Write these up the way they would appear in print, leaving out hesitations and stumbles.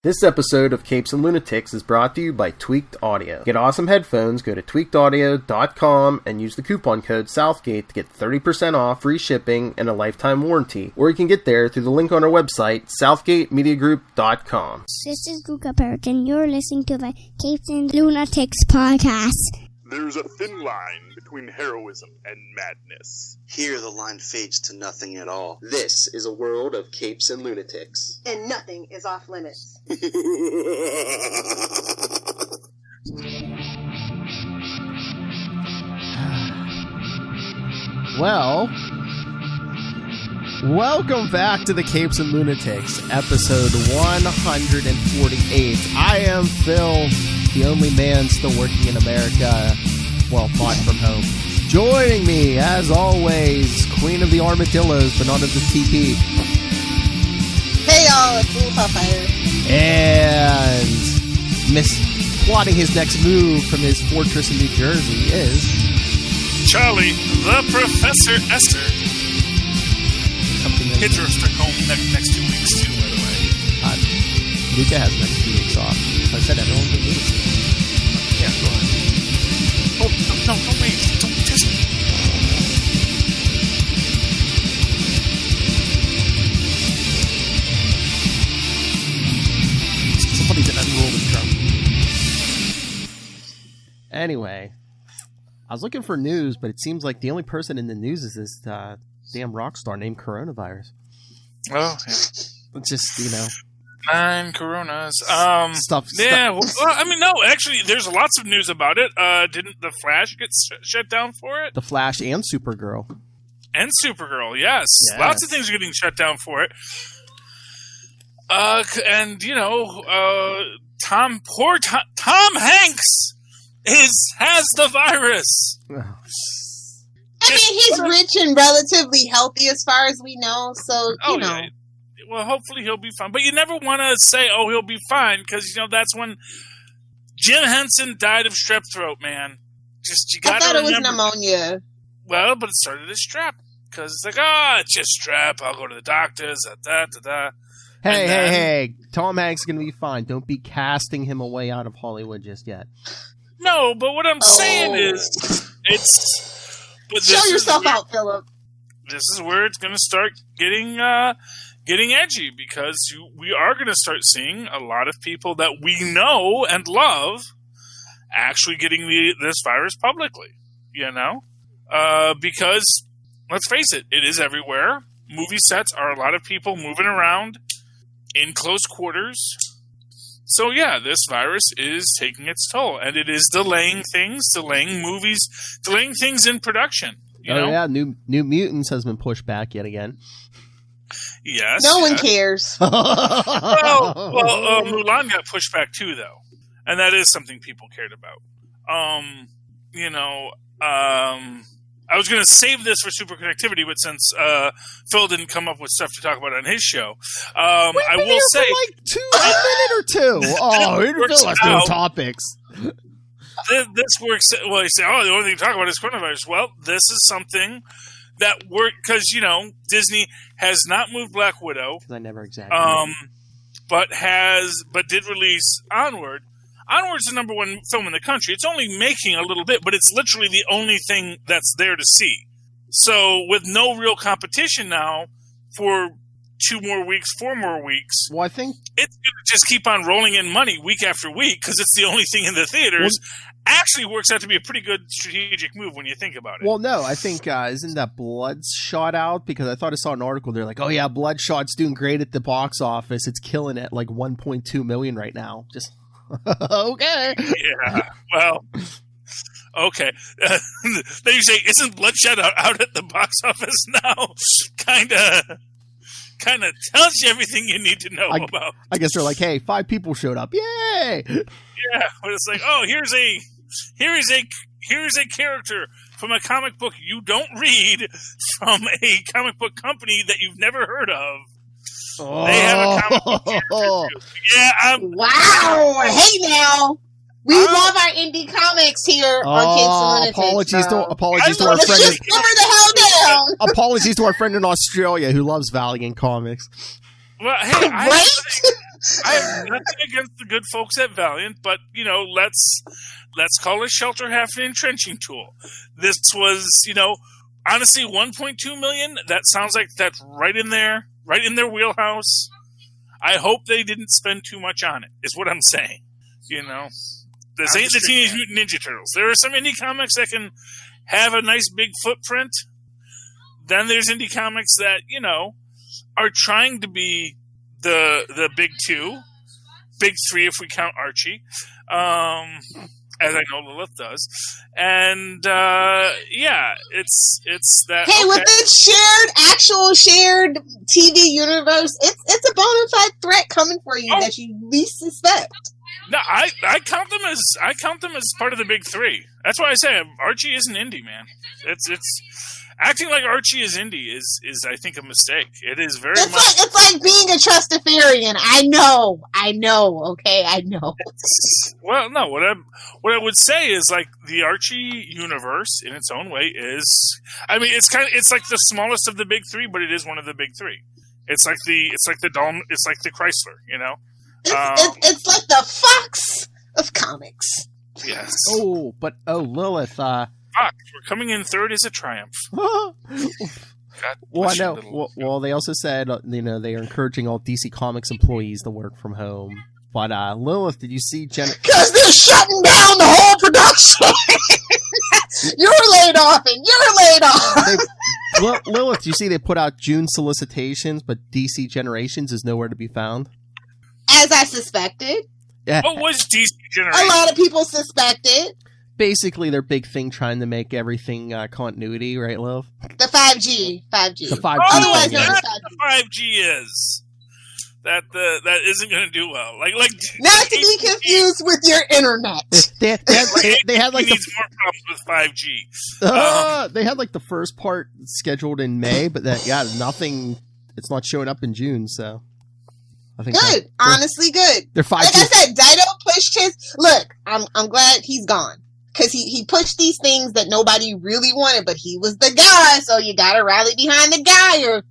This episode of Capes and Lunatics is brought to you by Tweaked Audio. Get awesome headphones, go to tweakedaudio.com and use the coupon code Southgate to get 30% off, free shipping, and a lifetime warranty. Or you can get there through the link on our website, southgatemediagroup.com. This is Perich, and you're listening to the Capes and Lunatics podcast. There's a thin line between heroism and madness. Here the line fades to nothing at all. This is a world of Capes and Lunatics. And nothing is off limits. Well, welcome back to the Capes and Lunatics, episode 148. I am Phil, the only man still working in America, well, fought from home. Joining me, as always, Queen of the Armadillos, but not of the TP. Hey y'all, it's Blue Fire. And plotting his next move from his fortress in New Jersey is... Charlie, the Professor Esther. Kids are stuck home next 2 weeks, too, by the way. Luca has next 2 weeks off. I said everyone can do it. Yeah, go ahead. Oh, no, wait. Don't test me. Somebody's an unruly drum. Anyway, I was looking for news, but it seems like the only person in the news is this damn rock star named Coronavirus. Oh, yeah. It's just, 9 coronas. Stuff. Yeah, well, I mean, no, actually, there's lots of news about it. Didn't the Flash get shut down for it? The Flash and Supergirl. And Supergirl, yes. Lots of things are getting shut down for it. And, Tom Hanks has the virus. I mean, he's rich and relatively healthy as far as we know, so, you know. Yeah. Well, hopefully he'll be fine. But you never want to say, oh, he'll be fine, because, that's when Jim Henson died of strep throat, man. You gotta I thought it was remember. pneumonia. Well, but it started as strep. Because it's like, it's just strep. I'll go to the doctors. Hey. Tom Hanks is going to be fine. Don't be casting him away out of Hollywood just yet. No, but what I'm saying is, Show yourself out, Philip. This is where it's going to start getting edgy, because we are going to start seeing a lot of people that we know and love actually getting this virus publicly, because let's face it, it is everywhere. Movie sets are a lot of people moving around in close quarters. So yeah, this virus is taking its toll, and it is delaying movies, delaying things in production. You know? Yeah, New Mutants has been pushed back yet again. Yes. No one cares. Well, Mulan got pushed back too, though, and that is something people cared about. I was going to save this for super connectivity, but since Phil didn't come up with stuff to talk about on his show, I will say a minute or two. Oh, he Phil has no topics. This works. Well, you say, the only thing to talk about is coronavirus. Well, this is something that worked because Disney has not moved Black Widow. I never exactly. But did release Onward. Onward's the number one film in the country. It's only making a little bit, but it's literally the only thing that's there to see. So with no real competition now for 4 more weeks, well, I think it's going to just keep on rolling in money week after week because it's the only thing in the theaters. Actually works out to be a pretty good strategic move when you think about it. Well, no, I think, isn't that Bloodshot out? Because I thought I saw an article, they're like, oh yeah, Bloodshot's doing great at the box office. It's killing it like 1.2 million right now. Just... okay. Yeah. Well. Okay. Then you say, isn't Bloodshot out at the box office now? Kind of tells you everything you need to know about. I guess they're like, hey, 5 people showed up. Yay! Yeah. But it's like, oh, here is a character from a comic book you don't read from a comic book company that you've never heard of. Oh. They have a comic book character too. Yeah. Wow. Hey now. We love our indie comics here on Capes and Lunatics. Apologies to our friend. Just simmer the hell down. Apologies to our friend in Australia who loves Valiant comics. Well, hey, right? I have nothing against the good folks at Valiant, but let's call a shelter half an entrenching tool. This was, honestly, 1.2 million. That sounds like that's right in their wheelhouse. I hope they didn't spend too much on it. Is what I'm saying. This ain't the Teenage Mutant Ninja Turtles. There are some indie comics that can have a nice big footprint. Then there's indie comics that are trying to be the big two, big three if we count Archie, as I know Lilith does, and it's that. Hey, with this actual shared TV universe, it's a bona fide threat coming for you that you least suspect. No, I count them as part of the big three. That's why I say Archie isn't indie, man. It's acting like Archie is indie is I think a mistake. It is very much. It's like being a Trustafarian. I know. Okay, I know. Well, no. What I would say is like the Archie universe in its own way is. I mean, it's like the smallest of the big three, but it is one of the big three. It's like the Chrysler, It's like the Fox of comics. Yes. Lilith. Fox, we're coming in third is a triumph. Well, I know. Well, they also said they are encouraging all DC Comics employees to work from home. But Lilith, did you see because they're shutting down the whole production. You're laid off, and you're laid off. Lilith, you see they put out June solicitations, but DC Generations is nowhere to be found. As I suspected. Yeah. What was DC Generations? A lot of people suspected. Basically, their big thing trying to make everything continuity, right, Lilith? The 5G. The 5G. Otherwise, that's what the 5G is. That isn't going to do well. Like not to be confused with your internet. They had like needs more problems with 5G. They had like the first part scheduled in May, but nothing. It's not showing up in June, so. I think good, honestly, good. They're 5G. Like I said, Dido pushed his. Look, I'm glad he's gone because he pushed these things that nobody really wanted, but he was the guy, so you got to rally behind the guy, or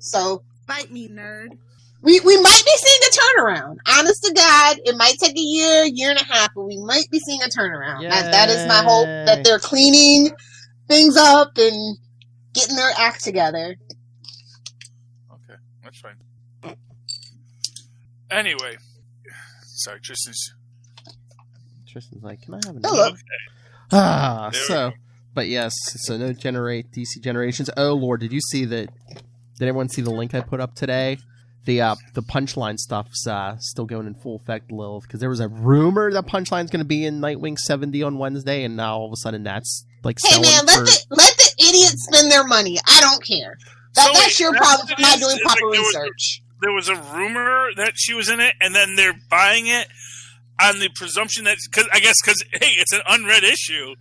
So fight me, nerd. We might be seeing a turnaround. Honest to God, it might take a year and a half, but we might be seeing a turnaround. That is my hope, that they're cleaning things up and getting their act together. Okay, that's fine. Anyway, sorry, Tristan's like, can I have another? Okay. But yes, so no DC Generations. Oh Lord, did you see that? Did everyone see the link I put up today? The Punchline stuff's still going in full effect, Lil, because there was a rumor that Punchline's going to be in Nightwing 70 on Wednesday, and now all of a sudden that's like. Hey man, let the idiots spend their money. I don't care. That's your problem for not doing proper research. There was a rumor that she was in it, and then they're buying it on the presumption that because hey, it's an unread issue,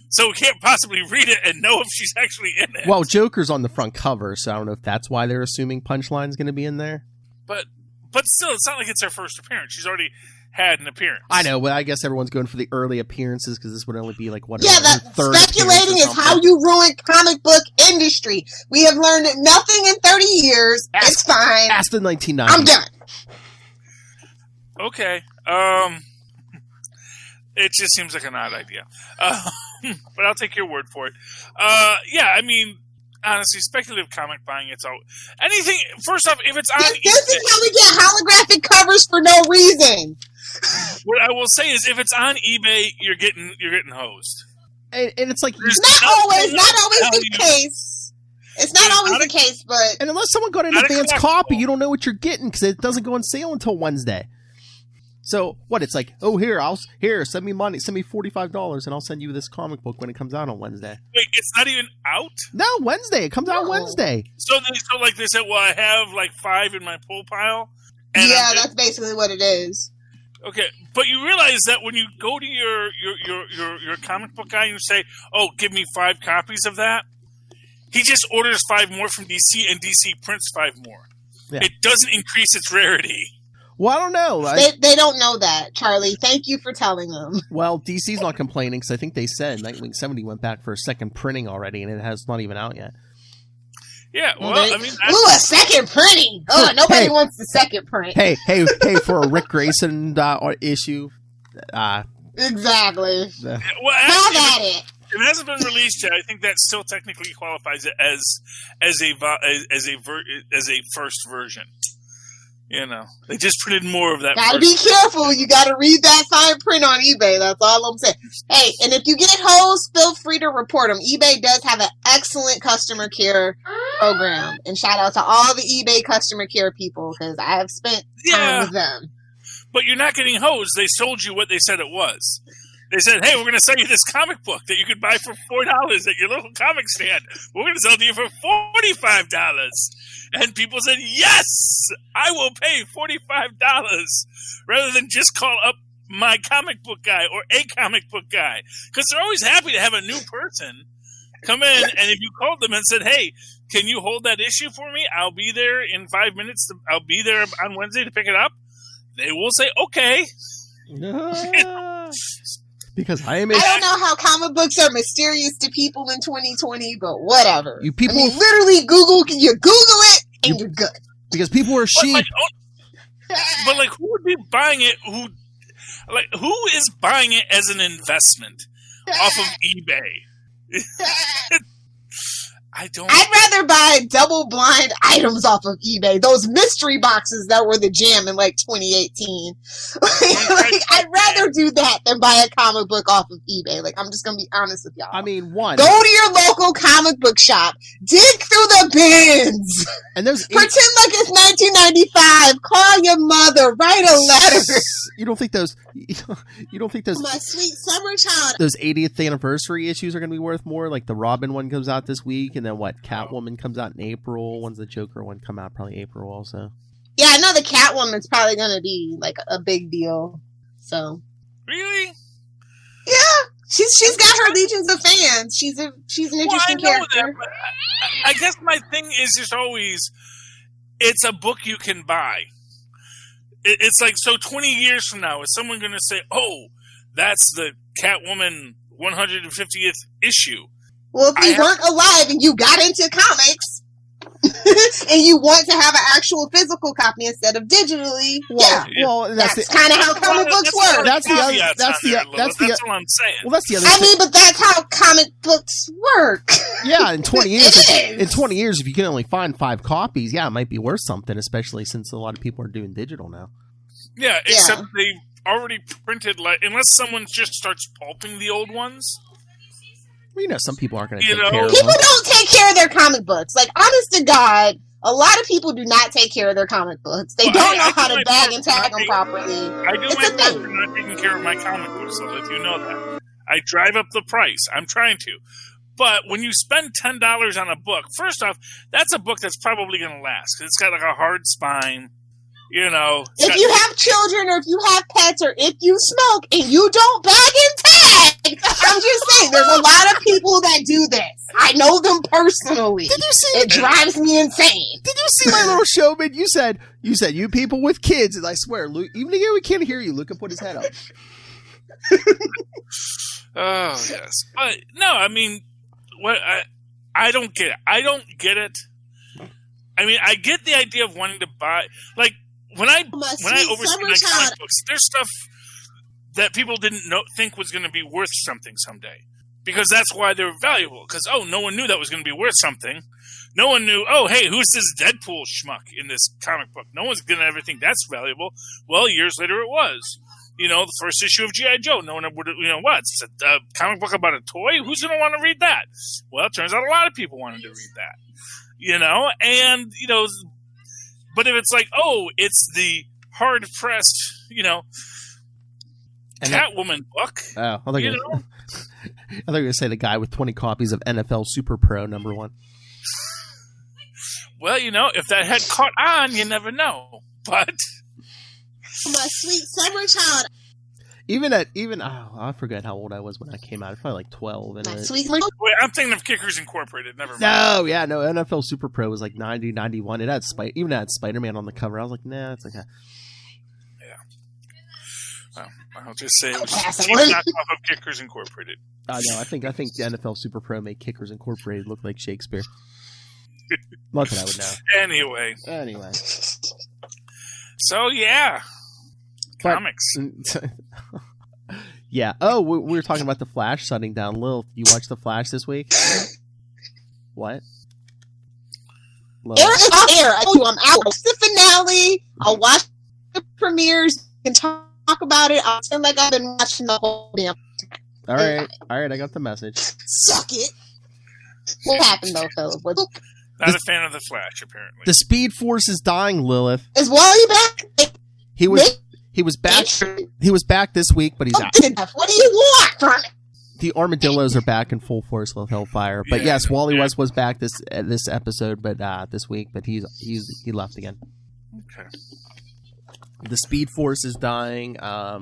so we can't possibly read it and know if she's actually in it. Well, Joker's on the front cover, so I don't know if that's why they're assuming Punchline's going to be in there. But still, it's not like it's her first appearance. She's already had an appearance. I know, but I guess everyone's going for the early appearances because this would only be like what? Yeah, that speculating is how you ruin comic book industry. We have learned nothing in 30 years. It's fine. Ask the 1990s. I'm done. Okay. It just seems like an odd idea. But I'll take your word for it. Yeah, I mean, honestly, speculative comic buying, it's all anything. First off, if it's on this is how we get holographic covers for no reason. What I will say is, if it's on eBay, you're getting hosed. And it's like not always the case. It's not always the case, but and unless someone got an advance copy, you don't know what you're getting because it doesn't go on sale until Wednesday. So what? It's like, oh, send me money, send me $45, and I'll send you this comic book when it comes out on Wednesday. Wait, it's not even out? No, Wednesday. It comes out Wednesday. So like they said, well, I have like 5 in my pull pile. And yeah, that's basically what it is. Okay, but you realize that when you go to your comic book guy and you say, "Oh, give me 5 copies of that," he just orders 5 more from DC, and DC prints 5 more. Yeah. It doesn't increase its rarity. Well, I don't know. They don't know that, Charlie. Thank you for telling them. Well, DC's not complaining because I think they said Nightwing 70 went back for a second printing already, and it has not even out yet. Yeah, well, I mean... a second printing! Oh, nobody wants the second print. Hey, for a Rick Grayson issue. Exactly. Well, Have at it. It hasn't been released yet. I think that still technically qualifies it as a first version. You know, they just printed more of that. Gotta be careful. You gotta read that fine print on eBay. That's all I'm saying. Hey, and if you get hoes, feel free to report them. eBay does have an excellent customer care program. And shout out to all the eBay customer care people, because I have spent time with them. But you're not getting hosed. They sold you what they said it was. They said, hey, we're going to sell you this comic book that you could buy for $4 at your local comic stand. We're going to sell it to you for $45. And people said, yes, I will pay $45 rather than just call up my comic book guy or a comic book guy. Because they're always happy to have a new person come in. And if you called them and said, hey, can you hold that issue for me? I'll be there in 5 minutes. I'll be there on Wednesday to pick it up. They will say, okay. Because I don't know how comic books are mysterious to people in 2020, but whatever. You people, literally you Google it and you're good. Because people are sheep. But who would be buying it? Who is buying it as an investment off of eBay? I'd rather buy double blind items off of eBay. Those mystery boxes that were the jam in 2018. I'd rather do that than buy a comic book off of eBay. I'm just gonna be honest with y'all. I mean, go to your local comic book shop, dig through the bins, and pretend like it's 1995. Call your mother, write a letter. You don't think those? My sweet summer child. Those 80th anniversary issues are going to be worth more? Like the Robin one comes out this week, and then Catwoman comes out in April. When's the Joker one come out? Probably April also. Yeah, I know the Catwoman's probably going to be a big deal. So really, yeah, she's got her legions of fans. She's an interesting character. That, I guess my thing is just always, it's a book you can buy. It's 20 years from now, is someone going to say, oh, that's the Catwoman 150th issue? Well, if you weren't alive and you got into comics and you want to have an actual physical copy instead of digitally, that's kind of how comic books work. That's all I'm saying. Well, that's the other. I mean, but that's how comic books work. Yeah, in 20 years, if you can only find 5 copies, it might be worth something, especially since a lot of people are doing digital now. Yeah, except they already printed, unless someone just starts pulping the old ones. Well, some people aren't going to take care of them. People don't take care of their comic books. Honest to God, a lot of people do not take care of their comic books. They don't know how to bag and tag them properly. I do my best for not taking care of my comic books, so if you know that. I drive up the price. I'm trying to. But when you spend $10 on a book, first off, that's a book that's probably going to last. Because it's got a hard spine. If you have children or if you have pets or if you smoke and you don't bag and tag, I'm just saying, there's a lot of people that do this. I know them personally. Did you see it? Drives me insane. Did you see my little showman? You said you people with kids, and I swear, Luke, even here we can't hear you. Luke can put his head up. Oh yes, but no, I mean, I don't get it. I don't get it. I mean, I get the idea of wanting to buy, when I oversee my comic books, there's stuff that people didn't think was going to be worth something someday. Because that's why they're valuable. Because, no one knew that was going to be worth something. No one knew, hey, who's this Deadpool schmuck in this comic book? No one's going to ever think that's valuable. Well, years later it was. The first issue of G.I. Joe. No one would, what? It's a comic book about a toy? Who's going to want to read that? Well, it turns out a lot of people wanted to read that. And, but if it's it's the hard-pressed, Catwoman book. Oh, I thought you were going to say the guy with 20 copies of NFL Super Pro #1. Well, if that had caught on, you never know. But my sweet summer child. I forget how old I was when I came out. Probably 12. And Wait, I'm thinking of Kickers Incorporated. Never mind. No, NFL Super Pro was 90, 91. It had even had Spider-Man on the cover. I was like, nah, it's okay. Yeah. Well, I'll just say it was cheap knockoff of Kickers Incorporated. No, I think the NFL Super Pro made Kickers Incorporated look like Shakespeare. Not that I would know. Anyway. So, yeah. Comics. Yeah. Oh, we were talking about the Flash shutting down. Lil, you watched the Flash this week? What? It's off air. I'm out. Watch the finale. I'll watch the premieres and talk about it. I'll pretend like I've been watching the whole damn time. All right. I got the message. Suck it. What happened though, Philip? Not a fan of the Flash, apparently. The Speed Force is dying, Lilith. Is Wally back? He was back. He was back this week, but he's out. What do you want from me? The armadillos are back in full force with Hellfire. But yes, Wally West was back this episode, but this week, but he left again. Okay. The Speed Force is dying. Why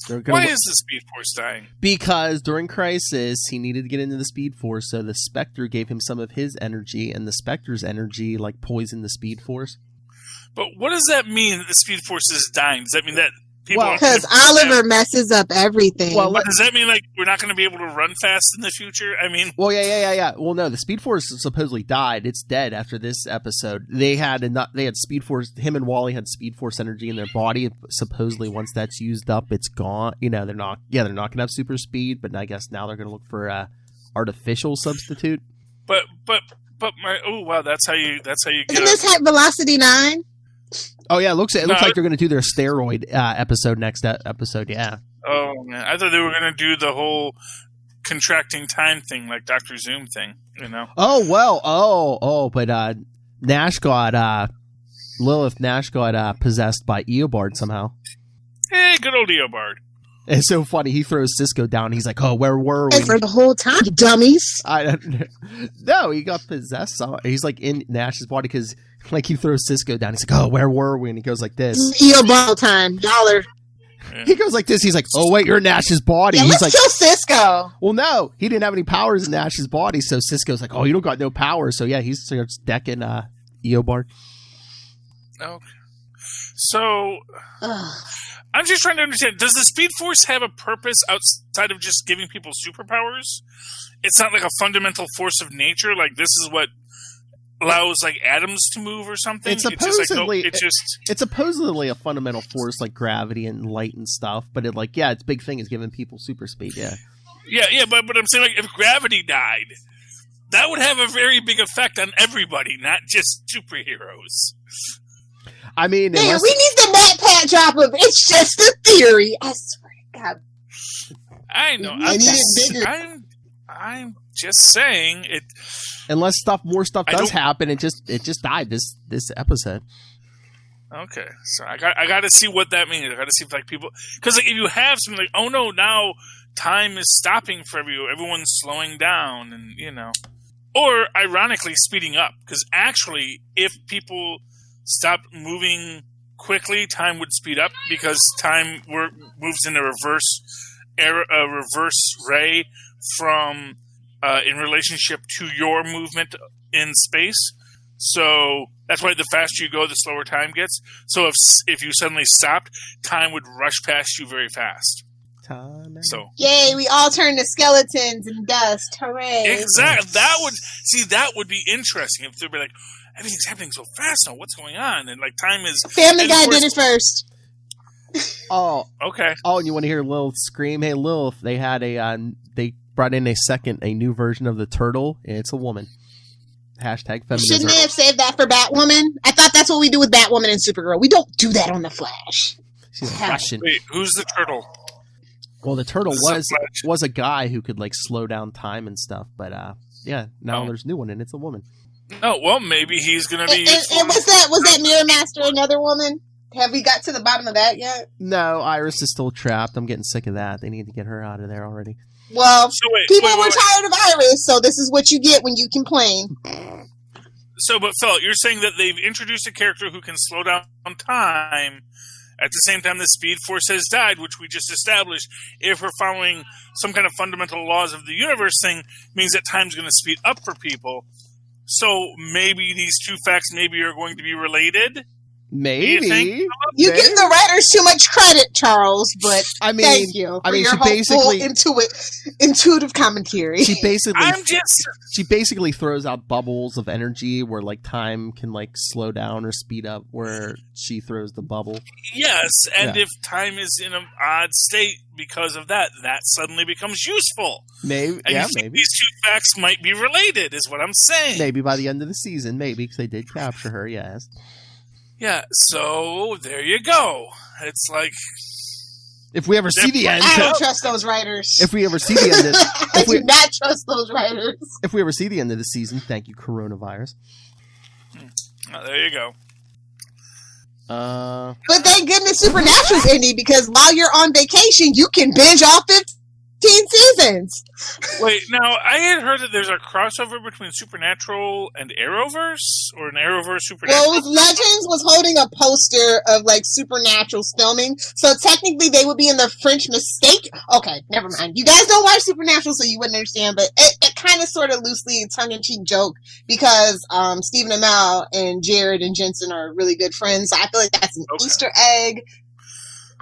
is the Speed Force dying? Because during Crisis, he needed to get into the Speed Force, so the Spectre gave him some of his energy, and the Spectre's energy poisoned the Speed Force. But what does that mean that the Speed Force is dying? Does that mean that people... Because Oliver messes up everything. Well, does that mean we're not going to be able to run fast in the future? I mean... Well, yeah. Well, no, the Speed Force supposedly died. It's dead after this episode. They had Speed Force... Him and Wally had Speed Force energy in their body. Supposedly, once that's used up, it's gone. They're not going to have super speed, but I guess now they're going to look for a artificial substitute. But that's how you get... Isn't this at Velocity 9? Oh yeah, it looks like they're going to do their steroid episode next episode. Yeah. Oh man, I thought they were going to do the whole contracting time thing, like Dr. Zoom thing. Oh well. But Lilith Nash got possessed by Eobard somehow. Hey, good old Eobard. It's so funny. He throws Cisco down. He's like, "Oh, where were we?" For the whole time, you dummies. No, he got possessed. He's in Nash's body because. He throws Cisco down. He's like, "Oh, where were we?" And he goes like this. Eobard time, dollar. Yeah. He goes like this. He's like, "Oh wait, you're in Nash's body." Yeah, he's let's kill Cisco. Well, no, he didn't have any powers in Nash's body, so Cisco's like, "Oh, you don't got no power." So yeah, he starts decking Eobard. Okay. So I'm just trying to understand: does the Speed Force have a purpose outside of just giving people superpowers? It's not like a fundamental force of nature. Like this is what allows atoms to move or something. It's supposedly a fundamental force like gravity and light and stuff, but its big thing is giving people super speed. Yeah, but I'm saying if gravity died, that would have a very big effect on everybody, not just superheroes. I mean, we need the Matt Pat drop of it's just a theory. I swear to God. I know. I'm just saying it. Unless more stuff does happen, it just died this episode. Okay, so I got to see what that means. I got to see if people, because if you have something oh no, now time is stopping for everyone's slowing down, and or ironically speeding up. Because actually, if people stopped moving quickly, time would speed up because time moves in a reverse ray from. In relationship to your movement in space. So that's why the faster you go, the slower time gets. So if you suddenly stopped, time would rush past you very fast. So yay, we all turn to skeletons and dust. Hooray. Exactly. That would be interesting if they'd be like, everything's happening so fast now, what's going on? And time is... Family Guy did it first. Oh. Okay. Oh, and you want to hear Lilith scream? Hey, Lilith, they had they brought in a new version of the turtle, and it's a woman. Hashtag feminism. Shouldn't they have saved that for Batwoman? I thought that's what we do with Batwoman and Supergirl. We don't do that on the Flash. She's Russian. Wait, who's the turtle? Well, the turtle was a guy who could slow down time and stuff, but now there's a new one, and it's a woman. Oh, well, maybe he's going to be... And was that Mirror Master another woman? Have we got to the bottom of that yet? No, Iris is still trapped. I'm getting sick of that. They need to get her out of there already. Well, people were tired of Iris, so this is what you get when you complain. So, but Phil, you're saying that they've introduced a character who can slow down time at the same time the Speed Force has died, which we just established. If we're following some kind of fundamental laws of the universe thing, means that time's going to speed up for people. So maybe these two facts are going to be related? Maybe. You give the writers too much credit, Charles, but thank you for your hopeful, intuitive commentary. She basically throws out bubbles of energy where like time can like slow down or speed up where she throws the bubble. Yes, and if time is in an odd state because of that suddenly becomes useful. Maybe, and maybe these two facts might be related, is what I'm saying. Maybe by the end of the season, because they did capture her. Yes. Yeah, so there you go. It's like if we ever see the end, I don't trust those writers. If we ever see the end, I do not trust those writers. If we ever see the end of the season, thank you, coronavirus. Oh, there you go. But thank goodness Supernatural's ending, because while you're on vacation, you can binge all 15 seasons. Wait, now I had heard that there's a crossover between Supernatural and Arrowverse, or an Arrowverse Supernatural. Well, Legends was holding a poster of like Supernatural's filming, so technically they would be in the French Mistake. Okay, never mind. You guys don't watch Supernatural, so you wouldn't understand. But it kind of, sort of, loosely tongue-in-cheek joke because Stephen Amell and Jared and Jensen are really good friends. So I feel like that's an Easter egg.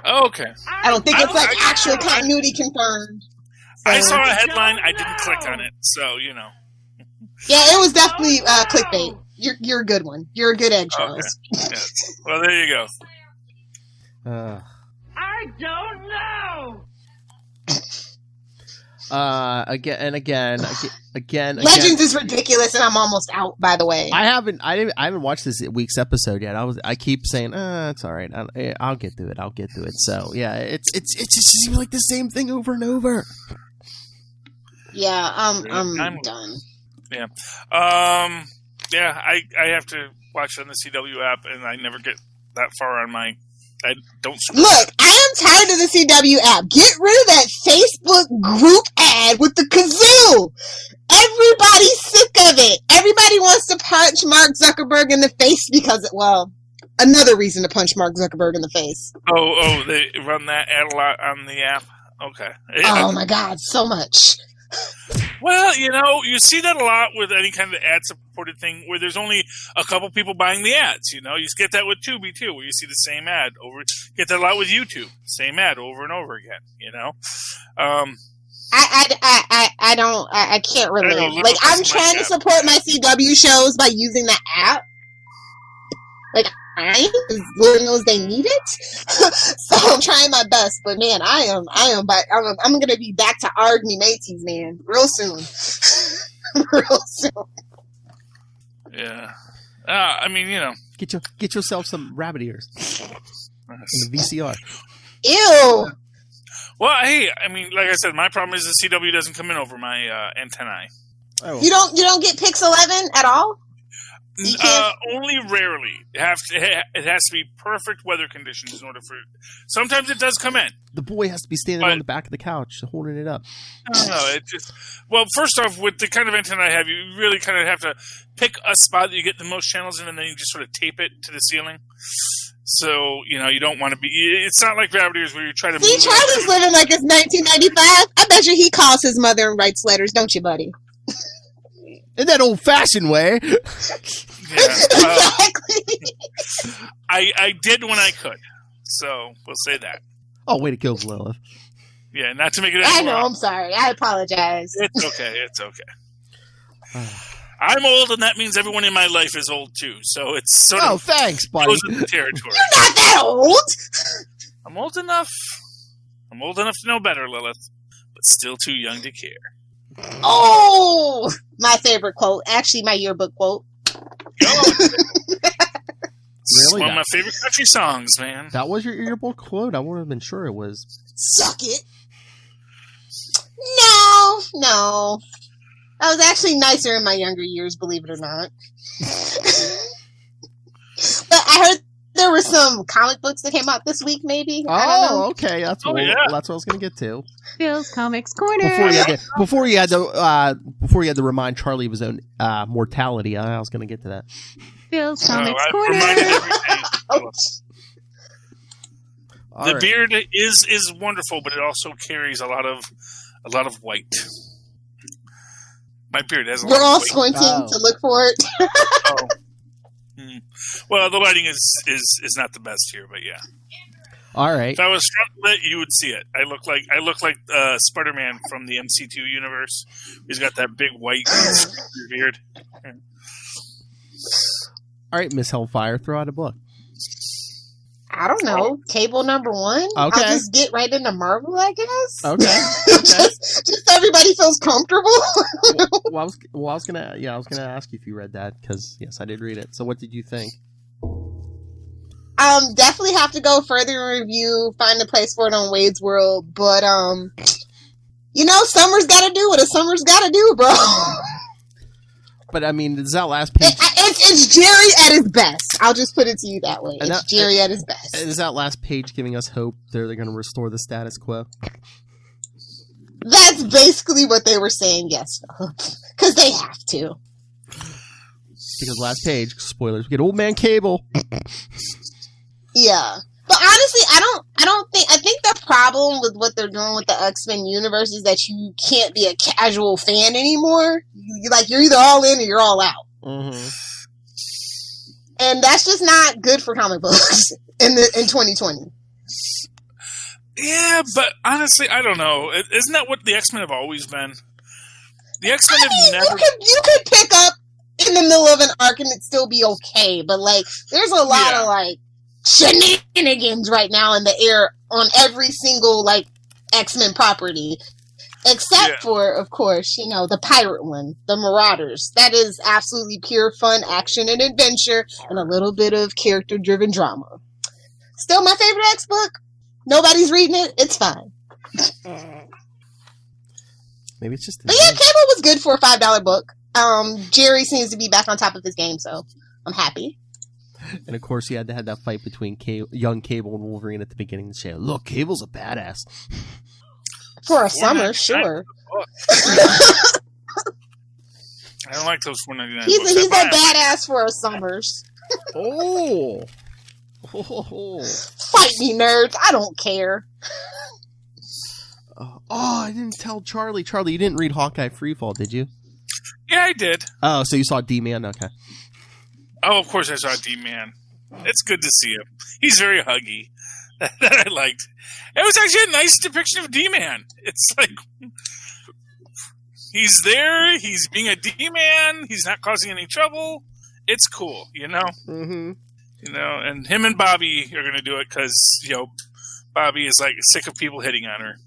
Okay. I don't think it's like actual continuity confirmed. So. I saw a headline. I didn't click on it, so you know. Yeah, it was definitely clickbait. You're a good one. You're a good egg, Charles. Okay. Yeah. Well, there you go. I don't know. Again. Legends is ridiculous, and I'm almost out. By the way, I haven't watched this week's episode yet. I keep saying, it's all right. I'll get to it. So yeah, it's just seems like the same thing over and over. Yeah, I'm done. Yeah, yeah. I have to watch it on the CW app, and I never get that far on my. I don't look. I am tired of the CW app. Get rid of that Facebook group ad with the kazoo. Everybody's sick of it. Everybody wants to punch Mark Zuckerberg in the face because another reason to punch Mark Zuckerberg in the face. Oh, they run that ad a lot on the app. Okay. Oh my God, so much. Well, you see that a lot with any kind of ad-supported thing where there's only a couple people buying the ads. You get that with Tubi too, where you see the same ad over. Get that a lot with YouTube, same ad over and over again. I can't relate. Like, I'm trying to support my CW shows by using the app. Like, because Lord knows they need it. So I'm trying my best. But man, I'm gonna be back to ARG me mateys, man, real soon. Real soon. Yeah. I mean, get yourself some rabbit ears in the VCR. Ew. Well, hey, I mean, like I said, my problem is the CW doesn't come in over my antennae. Oh. You don't get Pix 11 at all? Only rarely. It has to be perfect weather conditions in order for. Sometimes it does come in. The boy has to be standing on the back of the couch, holding it up. No, it just. Well, first off, with the kind of antenna I have, you really kind of have to pick a spot that you get the most channels in, and then you just sort of tape it to the ceiling. So you don't want to be. It's not like Gravity Ears where you try to. See, Charlie's living like it's 1995. I bet you he calls his mother and writes letters, don't you, buddy? In that old-fashioned way. Yeah, exactly. I did when I could, so we'll say that. Oh, way to go, Lilith. Yeah, not to make it. I know. I'm sorry. I apologize. It's okay. It's okay. I'm old, and that means everyone in my life is old too. So it's sort of thanks, buddy. Goes with the territory. You're not that old. I'm old enough. I'm old enough to know better, Lilith, but still too young to care. Oh, my favorite quote. Actually, my yearbook quote. Really? One of my favorite country songs, man. That was your yearbook quote? I wouldn't have been sure it was. Suck it. No. I was actually nicer in my younger years, believe it or not. But I heard there were some comic books that came out this week, maybe. I don't know. Okay. That's what I was going to get to. Phil's Comics Corner. Before you had to remind Charlie of his own mortality, I was going to get to that. Phil's Comics Corner. The beard is wonderful, but it also carries a lot of white. My beard has a lot of white. We're all squinting to look for it. Well, the lighting is not the best here, but yeah. All right. If I was front lit, you would see it. I look like Spider-Man from the MC2 universe. He's got that big white beard. All right, Miss Hellfire, throw out a book. I don't know. Cable number 1? Okay. I'll just get right into Marvel, I guess. Okay. just so everybody feels comfortable. I was gonna ask you if you read that, because yes, I did read it. So what did you think? Definitely have to go further in review, find a place for it on Wade's World, but summer's gotta do what a summer's gotta do, bro. But I mean, does that last page? It's Jerry at his best. I'll just put it to you that way. It's Jerry at his best. Is that last page giving us hope they're going to restore the status quo? That's basically what they were saying, yes. Because they have to. Because last page, spoilers, we get Old Man Cable. Yeah. But honestly, I think the problem with what they're doing with the X-Men universe is that you can't be a casual fan anymore. You're either all in or you're all out. Mm-hmm. And that's just not good for comic books in 2020. Yeah, but honestly, I don't know. Isn't that what the X-Men have always been? The X-Men have never... You could pick up in the middle of an arc and it'd still be okay, but there's a lot of shenanigans right now in the air on every single X-Men property, except for, of course, the pirate one, the Marauders. That is absolutely pure fun, action, and adventure, and a little bit of character-driven drama. Still my favorite X book. Nobody's reading it. It's fine. Maybe it's just... But yeah, Cable was good for a $5 book. Jerry seems to be back on top of his game, so I'm happy. And of course, he had to have that fight between young Cable and Wolverine at the beginning of the show. Look, Cable's a badass. For a summer, sure. I don't like those $4.99 He's books. a badass for a summers. Oh. Fight me, nerds. I don't care. I didn't tell Charlie. Charlie, you didn't read Hawkeye Freefall, did you? Yeah, I did. Oh, so you saw D-Man? Okay. Oh, of course I saw D-Man. It's good to see him. He's very huggy. That I liked. It was actually a nice depiction of D-Man. It's he's there, he's being a D-Man, he's not causing any trouble. It's cool, Mm-hmm. And him and Bobby are going to do it because, Bobby is sick of people hitting on her.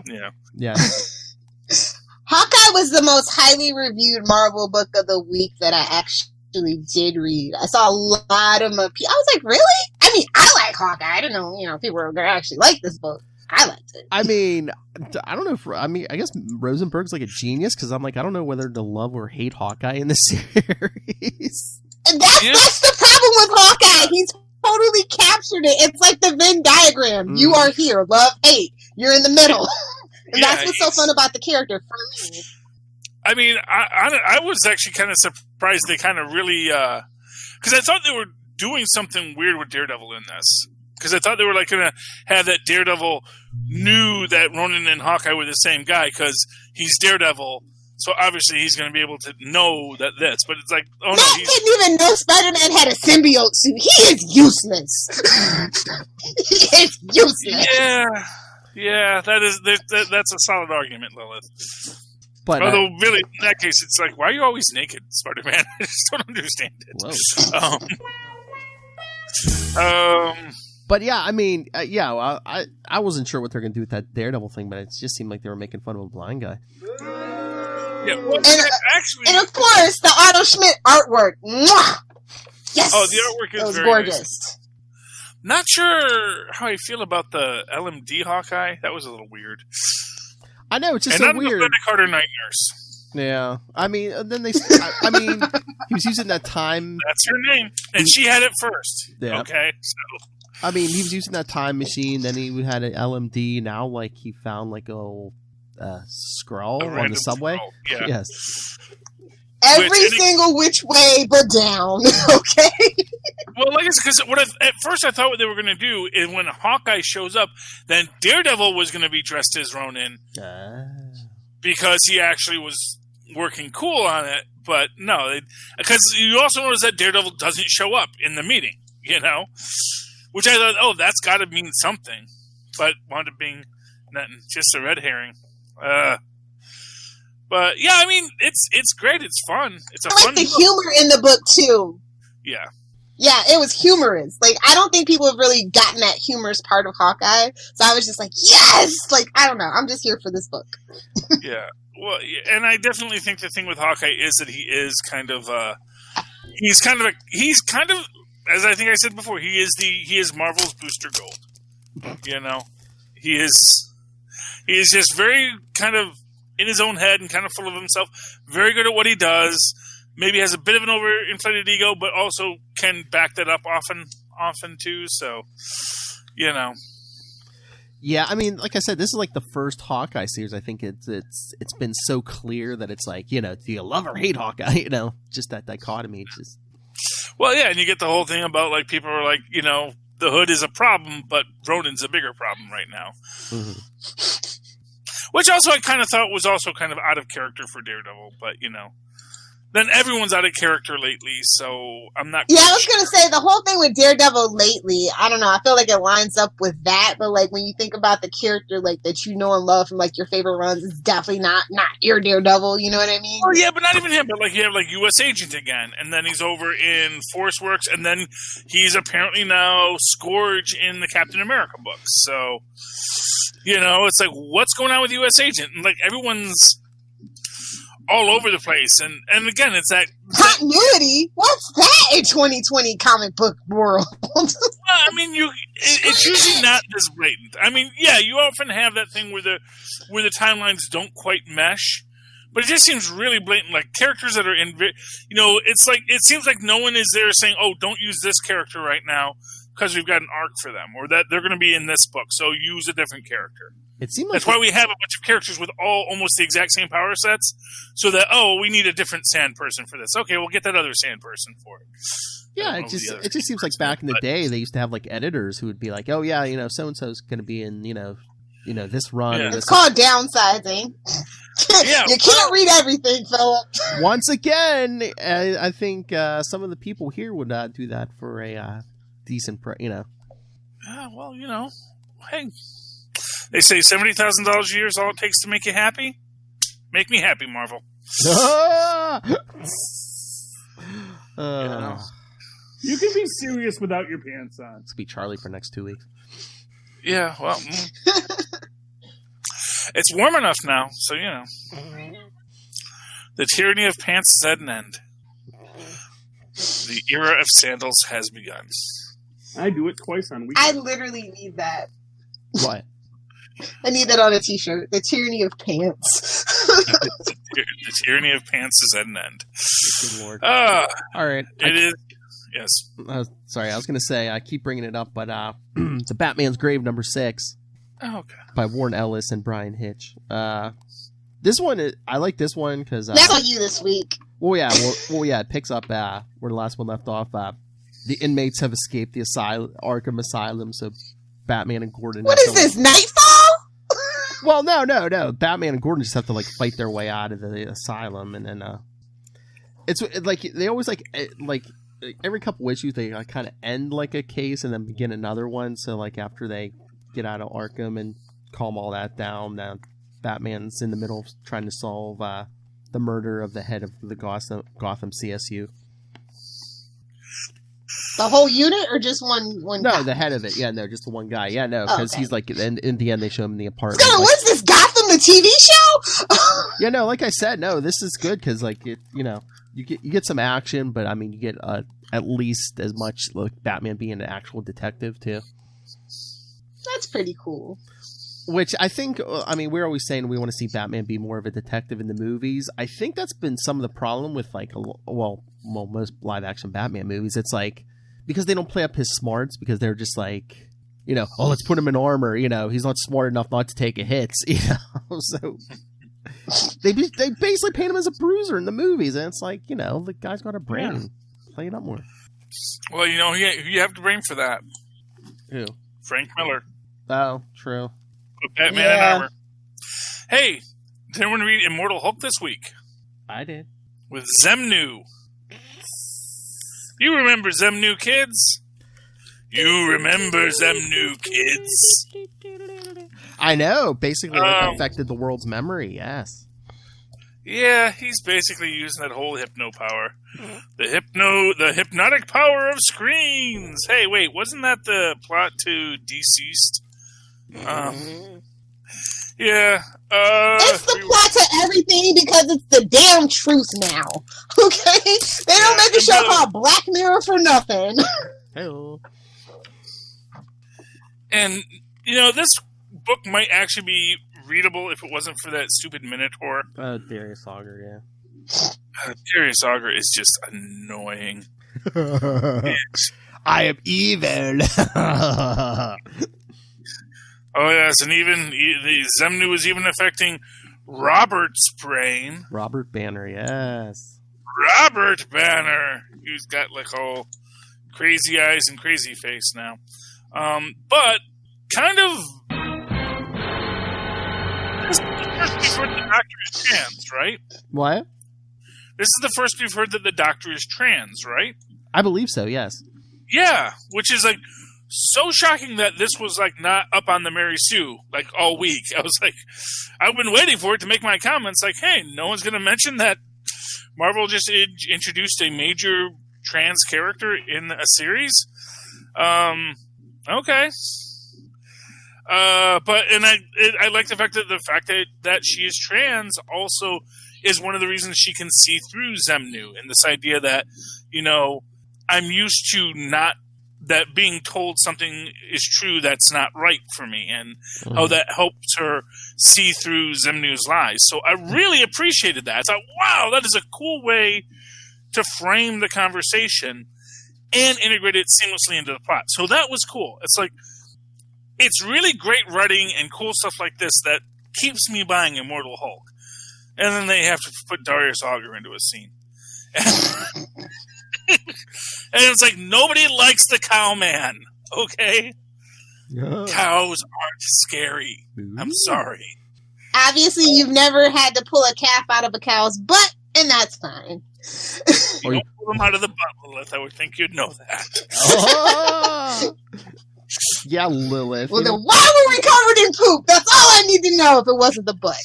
Yeah. Hawkeye was the most highly reviewed Marvel book of the week that I actually did read. I saw a lot of I was like, really? I mean, I like Hawkeye. I didn't know, people were going to actually like this book. I liked it. I mean, I don't know I guess Rosenberg's a genius because I'm I don't know whether to love or hate Hawkeye in the series. And that's the problem with Hawkeye. He's totally captured it. It's like the Venn diagram. You are here. Love, hate. You're in the middle. And that's what's so fun about the character for me. I mean, I was actually kind of surprised they kind of really... Because I thought they were doing something weird with Daredevil in this. Because I thought they were going to have that Daredevil knew that Ronan and Hawkeye were the same guy because he's Daredevil. So obviously he's going to be able to know that this. But it's he didn't even know Spider-Man had a symbiote suit. He is useless. He is useless. Yeah, that's a solid argument, Lilith. But although, really, in that case, it's why are you always naked, Spider-Man? I just don't understand it. But yeah, I mean, I wasn't sure what they're going to do with that Daredevil thing, but it just seemed like they were making fun of a blind guy. Yeah, well, and of course, the Otto Schmidt artwork. Mwah! Yes! Oh, the artwork is very gorgeous. Nice. Not sure how I feel about the LMD Hawkeye. That was a little weird. I know, it's just and so weird. And Carter Night Nurse. Yeah. I mean, then they... I mean, he was using that time... That's her name. And she had it first. Yeah. Okay, so... I mean, he was using that time machine, then he had an LMD, now, he found, Skrull on the subway. Yeah. Yes. Every single which way but down, okay? Well, because at first I thought what they were going to do is when Hawkeye shows up, then Daredevil was going to be dressed as Ronin. Because he actually was, working cool on it, but no, because you also notice that Daredevil doesn't show up in the meeting, which I thought, oh, that's got to mean something, but wound up being nothing, just a red herring. But yeah, I mean, it's great, it's fun, it's a I like fun the book. humor in the book too. Yeah. Yeah, it was humorous. Like, I don't think people have really gotten that humorous part of Hawkeye. So I was just like, yes! Like, I don't know. I'm just here for this book. Yeah. Well, and I definitely think the thing with Hawkeye is that he is kind of, he's kind of, as I think I said before, he is Marvel's Booster Gold. He is just very kind of in his own head and kind of full of himself. Very good at what he does. Maybe has a bit of an overinflated ego, but also can back that up often too. So, Yeah, I mean, like I said, this is like the first Hawkeye series. I think it's been so clear that it's like, do you love or hate Hawkeye? Just that dichotomy. Well, yeah, and you get the whole thing about like people are like, the Hood is a problem, but Ronin's a bigger problem right now. Mm-hmm. Which also I kind of thought was also kind of out of character for Daredevil, but then everyone's out of character lately, so I'm not... Yeah, I was going to say, the whole thing with Daredevil lately, I don't know, I feel like it lines up with that, but, like, when you think about the character, like, that you know and love from, like, your favorite runs, it's definitely not your Daredevil, you know what I mean? Oh, yeah, but not even him, but, like, you have, like, U.S. Agent again, and then he's over in Force Works, and then he's apparently now Scourge in the Captain America books, so, it's like, what's going on with U.S. Agent? And, like, everyone's all over the place, and again, it's that continuity. What's that in 2020 comic book world? I mean, it's usually not this blatant. I mean, yeah, you often have that thing where the timelines don't quite mesh, but it just seems really blatant. Like characters that are in, it's like it seems like no one is there saying, "Oh, don't use this character right now because we've got an arc for them, or that they're going to be in this book, so use a different character." It seemed like that's why we have a bunch of characters with almost the exact same power sets, so that we need a different sand person for this. Okay, we'll get that other sand person for it. Yeah, it just seems like back in the day they used to have like editors who would be like, "Oh yeah, so and so's going to be in this run." Yeah. It's called downsizing. Yeah, you can't read everything, Philip. Once again, I think some of the people here would do that for a decent price. Yeah, well, hey. They say $70,000 a year is all it takes to make you happy. Make me happy, Marvel. You can be serious without your pants on. Let's be Charlie for the next 2 weeks. Yeah, well, it's warm enough now, so the tyranny of pants is at an end. The era of sandals has begun. I do it twice on weekends. I literally need that. What? I need that on a t-shirt. The tyranny of pants. The tyranny of pants is at an end. Good Lord. All right. It is. Yes. Sorry, I was going to say, I keep bringing it up, but it's Batman's Grave number 6. Oh, okay. By Warren Ellis and Brian Hitch. This one, I like this one because... That's on you this week. Well, yeah, it picks up where the last one left off. The inmates have escaped the Arkham Asylum, so Batman and Gordon... What is this, Nightfall? Well, no. Batman and Gordon just have to fight their way out of the asylum, and then it's like they always like every couple issues they kind of end like a case and then begin another one. So like after they get out of Arkham and calm all that down, now Batman's in the middle of trying to solve the murder of the head of the Gotham CSU. The whole unit, or just one No, guy? the head of it. Yeah, no, just the one guy. Yeah, no, because he's like, in the end, they show him in the apartment. Scott, what's this, Gotham, the TV show? Yeah, no, like I said, no, this is good because, like, you get some action, but I mean, you get at least as much like Batman being an actual detective too. That's pretty cool. Which I think, I mean, we're always saying we want to see Batman be more of a detective in the movies. I think that's been some of the problem with most live action Batman movies. It's like, because they don't play up his smarts, because they're just like, let's put him in armor. He's not smart enough not to take a hit. So they basically paint him as a bruiser in the movies, and it's like, the guy's got a brain. Yeah. Play it up more. Well, you have to brain for that. Who? Frank Miller. Oh, true. Put Batman in armor. Hey, did anyone read Immortal Hulk this week? I did. With Zemnu. You remember Zemnu, kids? You remember Zemnu, kids? I know. Basically, it affected the world's memory, yes. Yeah, he's basically using that whole hypno power. The hypnotic power of screens! Hey, wait, wasn't that the plot to Deceased? Yeah. It's the plot to everything because it's the damn truth now. Okay? They don't make a show called Black Mirror for nothing. Hello. And, this book might actually be readable if it wasn't for that stupid Minotaur. Darius Augur, yeah. Darius Augur is just annoying. I am evil. Oh, yes, and even the Zemnu was even affecting Robert's brain. Robert Banner, yes. Robert Banner, who's got like all crazy eyes and crazy face now. But kind of. This is the first we've heard the Doctor is trans, right? What? This is the first we've heard that the Doctor is trans, right? I believe so, yes. Yeah, which is like so shocking that this was like not up on the Mary Sue like all week. I was like, I've been waiting for it to make my comments like, hey, no one's going to mention that Marvel just introduced a major trans character in a series. Okay. But I like the fact that she is trans also is one of the reasons she can see through Zemnu, and this idea that, I'm used to not that being told something is true that's not right for me, and how that helps her see through Zemnu's lies. So I really appreciated that. I thought, wow, that is a cool way to frame the conversation and integrate it seamlessly into the plot. So that was cool. It's like, it's really great writing and cool stuff like this that keeps me buying Immortal Hulk. And then they have to put Darius Augur into a scene. And it's like, nobody likes the cow man, okay? Yeah. Cows aren't scary. Ooh. I'm sorry. Obviously, you've never had to pull a calf out of a cow's butt, and that's fine. You don't pull them out of the butt, Lilith. I would think you'd know that. Oh! Yeah, Lilith. Well, then why were we covered in poop? That's all I need to know if it wasn't the butt.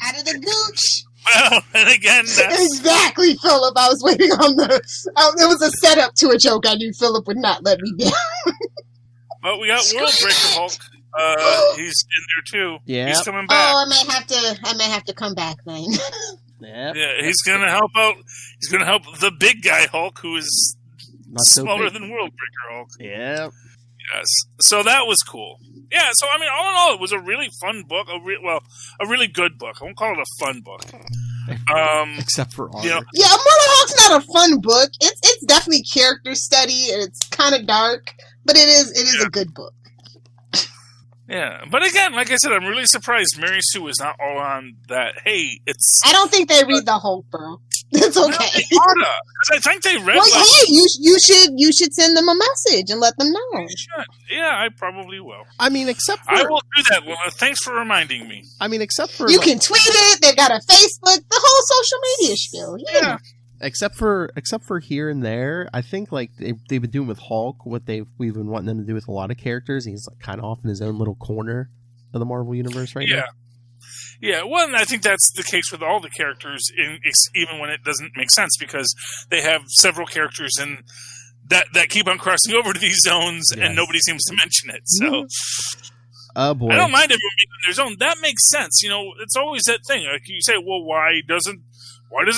Out of the gooch. Well, and again, that's... Exactly, Philip. I was waiting on it was a setup to a joke I knew Philip would not let me down. But we got Worldbreaker Hulk. He's in there too. Yeah. He's coming back. Oh, I may have to come back then. Yep. Yeah, he's gonna help out. He's gonna help the big guy Hulk, who is Not so smaller big. than Worldbreaker Hulk. Yep. Yes. So that was cool. Yeah. So I mean, all in all, it was a really fun book. A really good book. I won't call it a fun book. Except for Augur. Yeah, Immortal Hulk's not a fun book. It's definitely character study. It's kind of dark, but it is a good book. Yeah, but again, like I said, I'm really surprised Mary Sue is not all on that. Hey, it's. I don't think they read the Hulk, bro. It's okay. They oughta, 'cause I think they read. Well, hey, you should send them a message and let them know. Yeah, I probably will. I mean, except for... I will do that, Lila. Thanks for reminding me. I mean, except for... You can tweet it. They got a Facebook. The whole social media spiel. Yeah. Except for here and there, I think like they've been doing with Hulk what we've been wanting them to do with a lot of characters. He's like kind of off in his own little corner of the Marvel universe right now. Yeah. Well, and I think that's the case with all the characters, even when it doesn't make sense, because they have several characters that keep on crossing over to these zones, and nobody seems to mention it. So, oh boy, I don't mind everyone being in their zone. That makes sense. It's always that thing. Like you say, well, why doesn't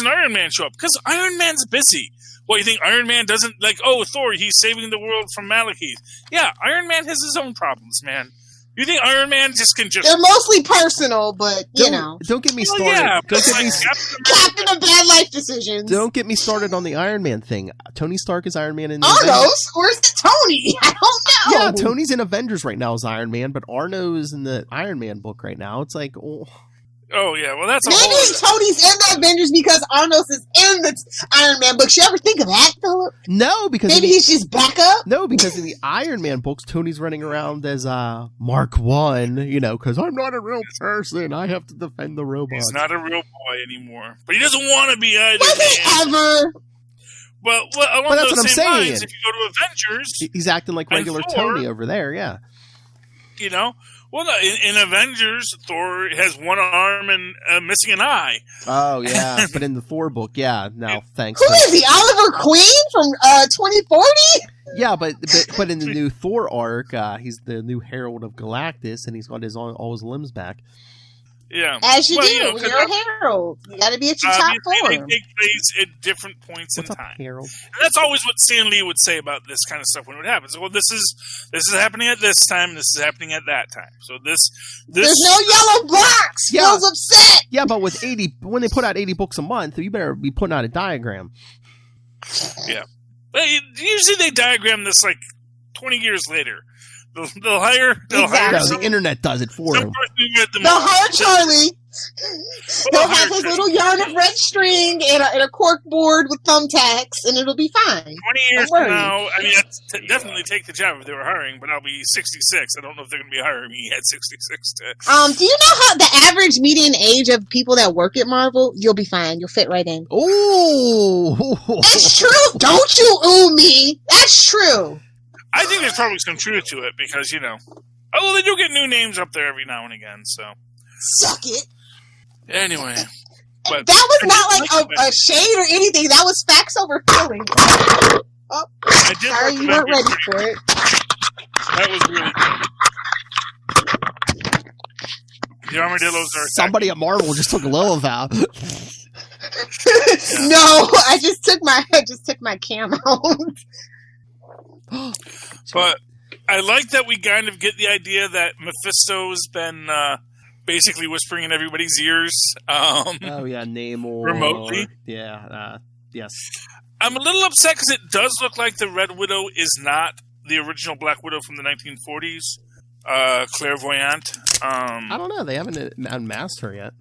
Iron Man show up? Because Iron Man's busy. Well, you think Iron Man doesn't, like, Thor, he's saving the world from Malekith. Yeah, Iron Man has his own problems, man. You think Iron Man They're mostly personal, but, Don't get me started. Yeah, Captain of Bad Life Decisions. Don't get me started on the Iron Man thing. Tony Stark is Iron Man in the Arnos? Where's the Tony? I don't know. Yeah, Tony's in Avengers right now as Iron Man, but Arno is in the Iron Man book right now. It's like, Oh yeah, well that's a maybe whole... Tony's in the Avengers because Arnos is in the Iron Man books. You ever think of that, Philip? No, because maybe he's just backup. No, because in the Iron Man books, Tony's running around as Mark 1, because I'm not a real person. I have to defend the robots. He's not a real boy anymore, but he doesn't want to be either. Was he ever? Well, along but that's those what I'm same saying. lines, if you go to Avengers, he's acting like regular Thor, Tony over there. Yeah. Well, no, in Avengers, Thor has one arm and missing an eye. Oh, yeah. But in the Thor book, yeah. Now, thanks. Who is he? Oliver Queen from 2040? Yeah, but in the new Thor arc, he's the new Herald of Galactus, and he's got all his limbs back. Yeah. As you do when you're a herald. You got to be at your top form. They take place at different points in time. Herald? And that's always what Stan Lee would say about this kind of stuff when it happens. Well, this is happening at this time, this is happening at that time. So this there's no yellow blocks. Yeah. Phil's upset. Yeah, but with when they put out 80 books a month, you better be putting out a diagram. Yeah. Usually they diagram this like 20 years later. They'll hire No, the internet does it for him. They'll hire Charlie. He'll have his little yarn of red string and a cork board with thumbtacks, and it'll be fine. 20 years from now, I mean, I'd definitely take the job if they were hiring, but I'll be 66. I don't know if they're going to be hiring me at 66. Do you know how the average median age of people that work at Marvel? You'll be fine. You'll fit right in. Ooh. That's true. Don't you ooh me. That's true. I think there's probably some truth to it because, although they do get new names up there every now and again, so. Suck it. Anyway. But that was not like a shade or anything. That was facts over feelings. Oh, sorry, you weren't ready for it. That was really good. The armadillos are... Somebody at Marvel just took a low vow. No, I just took my cam out. But I like that we kind of get the idea that Mephisto's been basically whispering in everybody's ears. Oh yeah, Namor remotely. Yeah, yes. I'm a little upset because it does look like the Red Widow is not the original Black Widow from the 1940s, Clairvoyant. I don't know. They haven't unmasked her yet.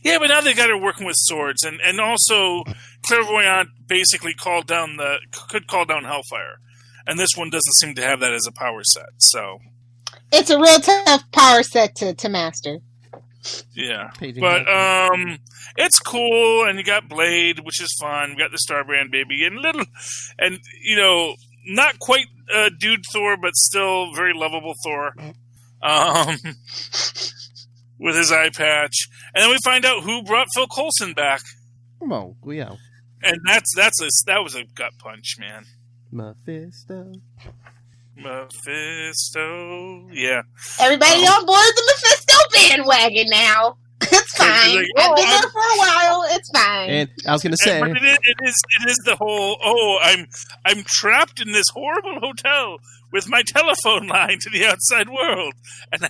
Yeah, but now they got her working with swords, and also Clairvoyant basically could call down Hellfire. And this one doesn't seem to have that as a power set, so... It's a real tough power set to master. Yeah. But, it's cool, and you got Blade, which is fun. We got the Starbrand baby, and not quite dude Thor, but still very lovable Thor. With his eye patch. And then we find out who brought Phil Coulson back. Oh, yeah. And that was a gut punch, man. Mephisto, yeah. Everybody on board the Mephisto bandwagon now. It's fine. I've been there for a while. It's fine. And I was going to say, but it is the whole. Oh, I'm trapped in this horrible hotel with my telephone line to the outside world, and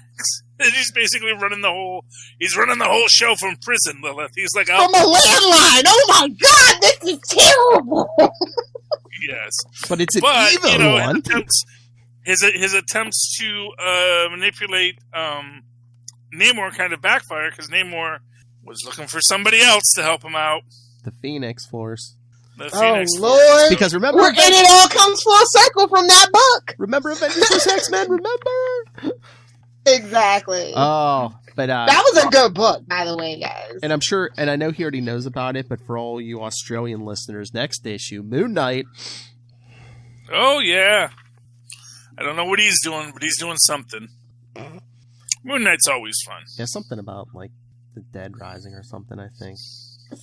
he's basically running the whole. He's running the whole show from prison, Lilith. He's like from a landline. Oh my God, this is terrible. Yes, but it's an evil one. His attempts to manipulate Namor kind of backfire because Namor was looking for somebody else to help him out. The Phoenix Force. The Phoenix Lord! Force. Because remember, and it all comes full circle from that book. Remember Avengers vs. X-Men? Remember? Exactly. Oh, but that was a good book, by the way, guys. And I'm sure, and I know he already knows about it, but for all you Australian listeners, next issue, Moon Knight. Oh yeah, I don't know what he's doing, but he's doing something. Moon Knight's always fun. Yeah, something about like the dead rising or something. I think.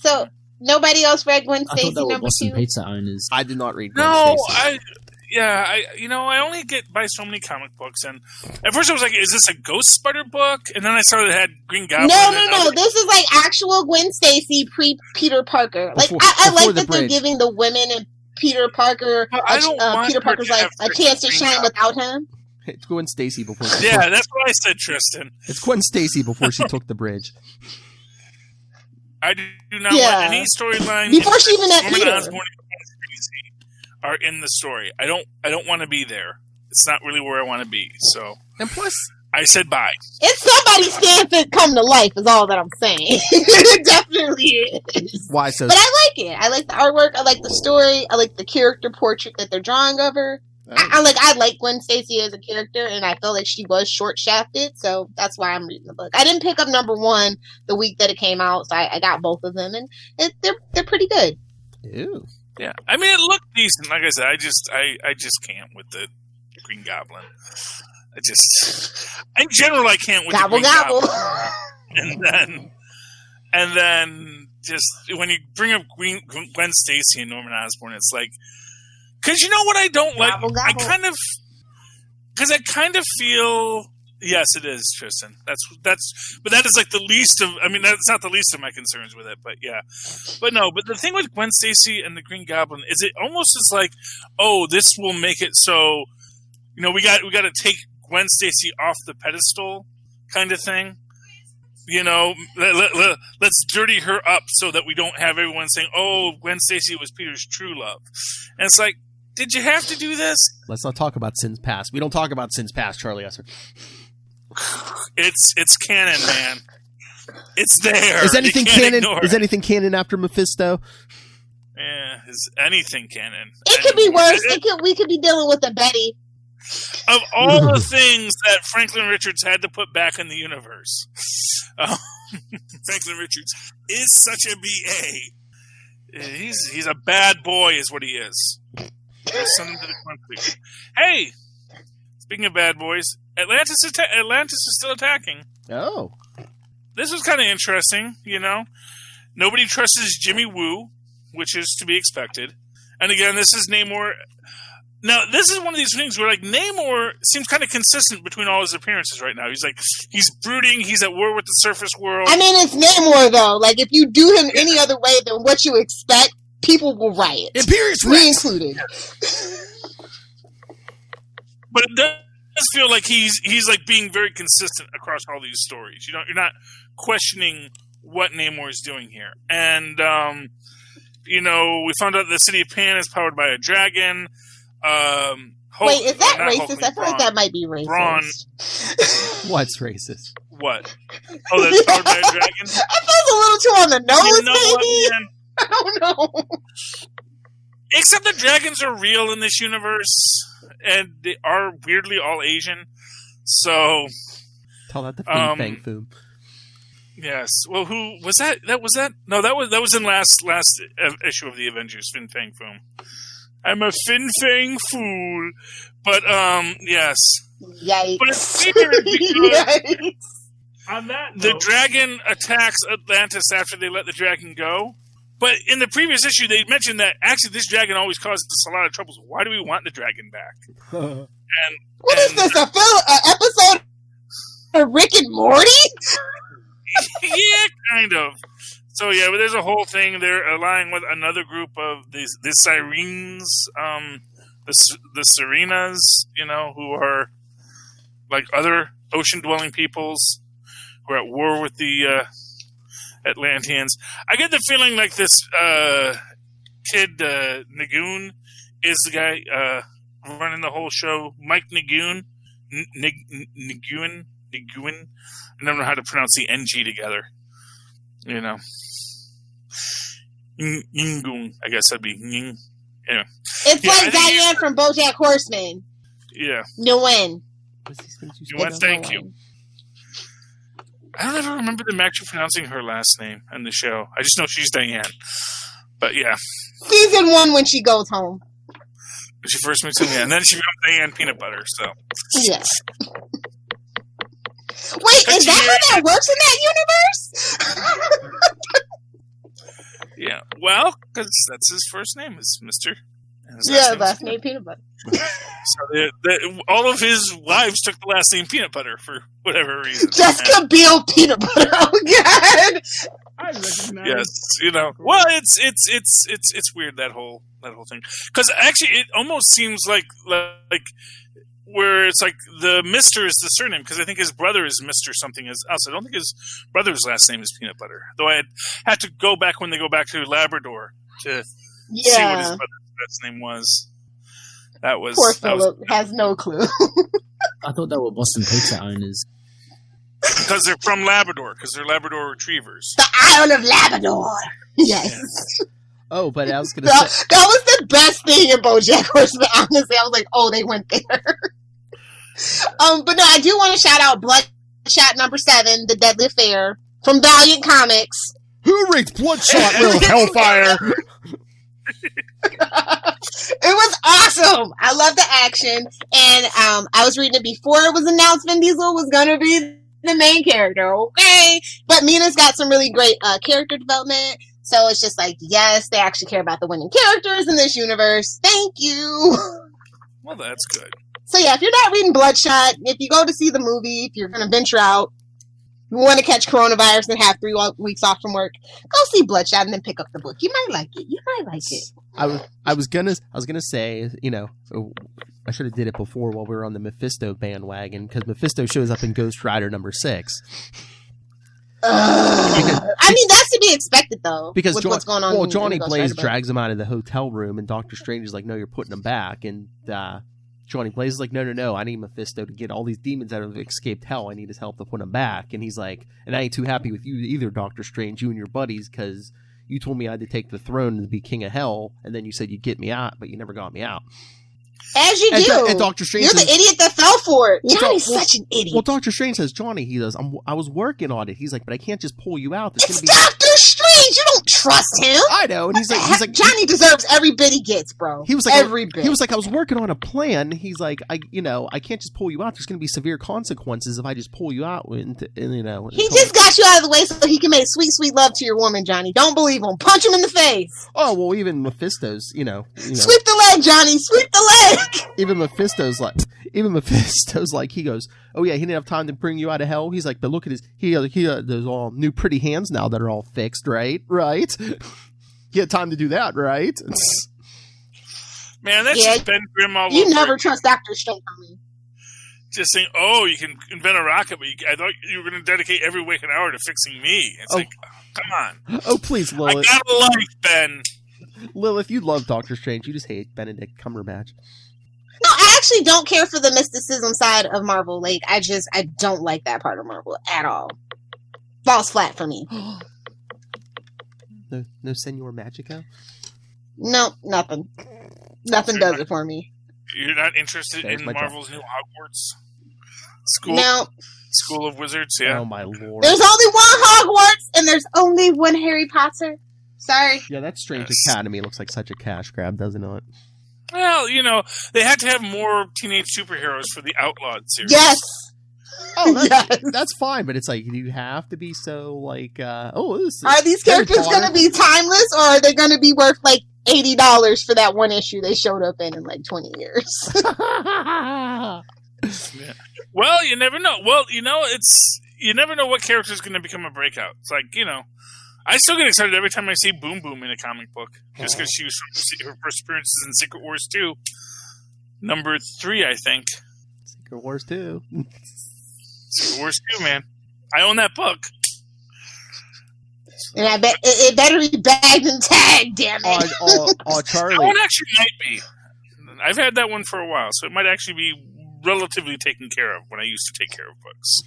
So nobody else read Gwen Stacy I thought that number was 2? Boston Pizza owners. I did not read Gwen No, Stacy. I only get by so many comic books, and at first I was like, "Is this a Ghost Spider book?" And then I saw it had Green Goblin. No. This is like actual Gwen Stacy pre Peter Parker. Like I like that they're giving the women and Peter Parker, Peter Parker's like a chance to shine without him. It's Gwen Stacy before. She yeah, that's what I said, Tristan. It's Gwen Stacy before she took the bridge. I do not want any storyline before she even met Peter. Are in the story. I don't want to be there. It's not really where I want to be. So, and plus, I said bye. It's somebody's fanfic come to life is all that I'm saying. It definitely is. Why so? But I like it. I like the artwork. I like the story. I like the character portrait that they're drawing of her. I like Gwen Stacy as a character, and I feel like she was short shafted, so that's why I'm reading the book. I didn't pick up number 1 the week that it came out, so I got both of them, and they're pretty good. Ew. Yeah, I mean, it looked decent. Like I said, I just can't with the Green Goblin. In general, I can't with gobble, the Green gobble. Goblin. And then just when you bring up Gwen Stacy and Norman Osborn, it's like, because you know what I don't like? Gobble, I gobble. kind of feel. Yes, it is, Tristan. But that is like the least of. I mean, that's not the least of my concerns with it. But yeah, but the thing with Gwen Stacy and the Green Goblin is it almost is like, oh, this will make it so, we got to take Gwen Stacy off the pedestal, kind of thing. Let's dirty her up so that we don't have everyone saying, oh, Gwen Stacy was Peter's true love, and it's like, did you have to do this? Let's not talk about sins past. We don't talk about sins past, Charlie Esser. It's canon, man. It's there. Is anything canon? Ignore Is anything canon after Mephisto? Yeah, is anything canon? It could be worse. We could be dealing with a Betty. Of all the things that Franklin Richards had to put back in the universe, Franklin Richards is such a BA. He's a bad boy, is what he is. Hey, speaking of bad boys, Atlantis is still attacking. Oh. This was kind of interesting, Nobody trusts Jimmy Woo, which is to be expected. And again, this is Namor. Now, this is one of these things where, like, Namor seems kind of consistent between all his appearances right now. He's brooding, he's at war with the surface world. I mean, it's Namor, though. Like, if you do him any other way than what you expect, people will riot. Imperious Me included. But it does feel like he's like being very consistent across all these stories. You're not questioning what Namor is doing here. And we found out the city of Pan is powered by a dragon. Wait, is that racist? I feel like that might be racist. Braun. What's racist? What? Oh, that's powered by a dragon? I felt a little too on the nose, maybe. I don't know. Except the dragons are real in this universe, and they are weirdly all Asian. So tell that to Fin Fang Foom. Yes. Well, who was that? No, that was in last issue of the Avengers. Fin Fang Foom. I'm a Fin Fang fool, but yes. Yikes! But it's weird because Yikes. On that note, the dragon attacks Atlantis after they let the dragon go. But in the previous issue, they mentioned that actually this dragon always causes us a lot of troubles. Why do we want the dragon back? What is this? A episode of Rick and Morty? Yeah, kind of. So yeah, but there's a whole thing. They're allying with another group of the Sirens, the Serenas, who are like other ocean-dwelling peoples who are at war with the Atlanteans. I get the feeling like this kid Nagoon is the guy running the whole show. Mike Nagoon. Nagoon. I don't know how to pronounce the NG together. Yingoon. I guess that'd be Ying. Anyway. It's like Diane from BoJack Horseman. Yeah. Nguyen. Nguyen, thank you. I don't ever remember them actually pronouncing her last name in the show. I just know she's Diane. But yeah. Season 1 when she goes home. She first meets him, and then she becomes Diane Peanut Butter, so. Yeah. Wait, is that how that works in that universe? Yeah, well, because that's his first name is Mr. Last name Peanut Butter. So all of his wives took the last name Peanut Butter for whatever reason. Jessica Biel Peanut Butter. Oh God! I recognize. Yes, well, it's weird that whole thing because actually it almost seems like where it's like the Mr. is the surname because I think his brother is Mr. something else. I don't think his brother's last name is Peanut Butter. Though I had to go back when they go back to Labrador to see what his brother's last name was. That was poor Philip has no clue. I thought they were Boston Pizza owners. Because they're from Labrador, because they're Labrador Retrievers. The Isle of Labrador. Yes. Oh, but I was going to say... That was the best thing in BoJack Horseman, honestly. I was like, oh, they went there. But no, I do want to shout out Bloodshot number 7, The Deadly Affair, from Valiant Comics. Who rates Bloodshot Little Hellfire? It was awesome. I love the action. And I was reading it before it was announced Vin Diesel was going to be the main character. Okay. But Mina's got some really great character development. So it's just like, yes, they actually care about the winning characters in this universe. Thank you. Well, that's good. So yeah, if you're not reading Bloodshot, if you go to see the movie, if you're going to venture out, you want to catch coronavirus and have 3 weeks off from work, go see Bloodshot and then pick up the book. You might like it. You might like it. I was gonna say, you know, I should have did it before while we were on the Mephisto bandwagon, because Mephisto shows up in Ghost Rider number 6. I mean, that's to be expected, though. Because with what's going on. Well, Johnny Blaze drags him out of the hotel room, and Doctor Strange is like, "No, you're putting him back." And Johnny Blaze is like, "No, I need Mephisto to get all these demons out of escaped hell. I need his help to put him back." And he's like, "And I ain't too happy with you either, Doctor Strange. You and your buddies, because you told me I had to take the throne and be king of hell, and then you said you'd get me out, but you never got me out." As you do. And Dr. Strange You're the idiot that fell for it. Well, Johnny's such an idiot. Well, Dr. Strange says, Johnny, he goes, I was working on it. He's like, but I can't just pull you out. It's Dr. Strange. You don't trust him. I know. And he's like, Johnny deserves every bit he gets, bro. He was like, every bit. He was like, I was working on a plan. He's like, I can't just pull you out. There's going to be severe consequences if I just pull you out. And he just got you out of the way so he can make sweet, sweet love to your woman, Johnny. Don't believe him. Punch him in the face. Oh, well, even Mephisto's, Sweep the leg, Johnny. Sweep the leg. Even Mephisto's like, he goes, oh yeah, he didn't have time to bring you out of hell. He's like, but look at his, there's all new pretty hands now that are all fixed, right? He had time to do that, right? Man, that's just Ben Grimm all over. You never trust Dr. Strange on me. Just saying, oh, you can invent a rocket, but I thought you were going to dedicate every waking hour to fixing me. It's like, come on. Oh, please, Lilith. I got a life, Ben. Lilith, you love Doctor Strange. You just hate Benedict Cumberbatch. No, I actually don't care for the mysticism side of Marvel. Like, I don't like that part of Marvel at all. Falls flat for me. No Senor Magico? No, nothing. Nothing does it for me. You're not interested in Marvel's new Hogwarts? School of Wizards, yeah. Oh, my lord. There's only one Hogwarts, and there's only one Harry Potter. Sorry. Yeah, that Strange Academy looks like such a cash grab, doesn't it? Well, they had to have more teenage superheroes for the Outlawed series. Yes! Oh, that's fine, but it's like, you have to be so, like, are these characters going to be timeless, or are they going to be worth, like, $80 for that one issue they showed up in like 20 years? Yeah. Well, you never know. Well, you never know what character is going to become a breakout. It's like, I still get excited every time I see Boom Boom in a comic book, just because she was from her first appearances in Secret Wars 2, number 3, I think. Secret Wars 2. Secret Wars 2, man. I own that book. And I bet it better be bagged and tagged, damn it. Charlie. That one actually might be. I've had that one for a while, so it might actually be relatively taken care of when I used to take care of books.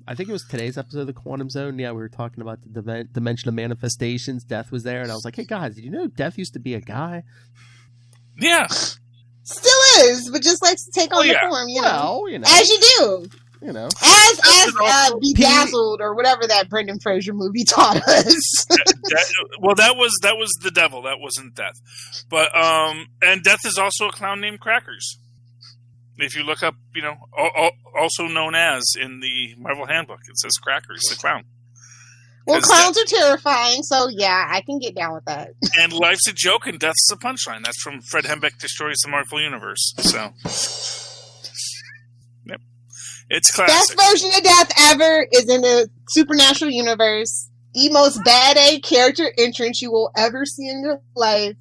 I think it was today's episode of the Quantum Zone. Yeah, we were talking about the dimension of manifestations. Death was there, and I was like, hey, guys, did you know Death used to be a guy? Yeah. Still is, but just likes to take on the form, As you do. As Bedazzled or whatever that Brendan Fraser movie taught us. That was the devil. That wasn't Death. But and Death is also a clown named Crackers. If you look up, also known as in the Marvel Handbook, it says Crackers, the clown. Well, clowns are terrifying, so yeah, I can get down with that. And life's a joke and death's a punchline. That's from Fred Hembeck Destroys the Marvel Universe. So, yep. It's classic. Best version of Death ever is in the Supernatural Universe. The most bad A character entrance you will ever see in your life.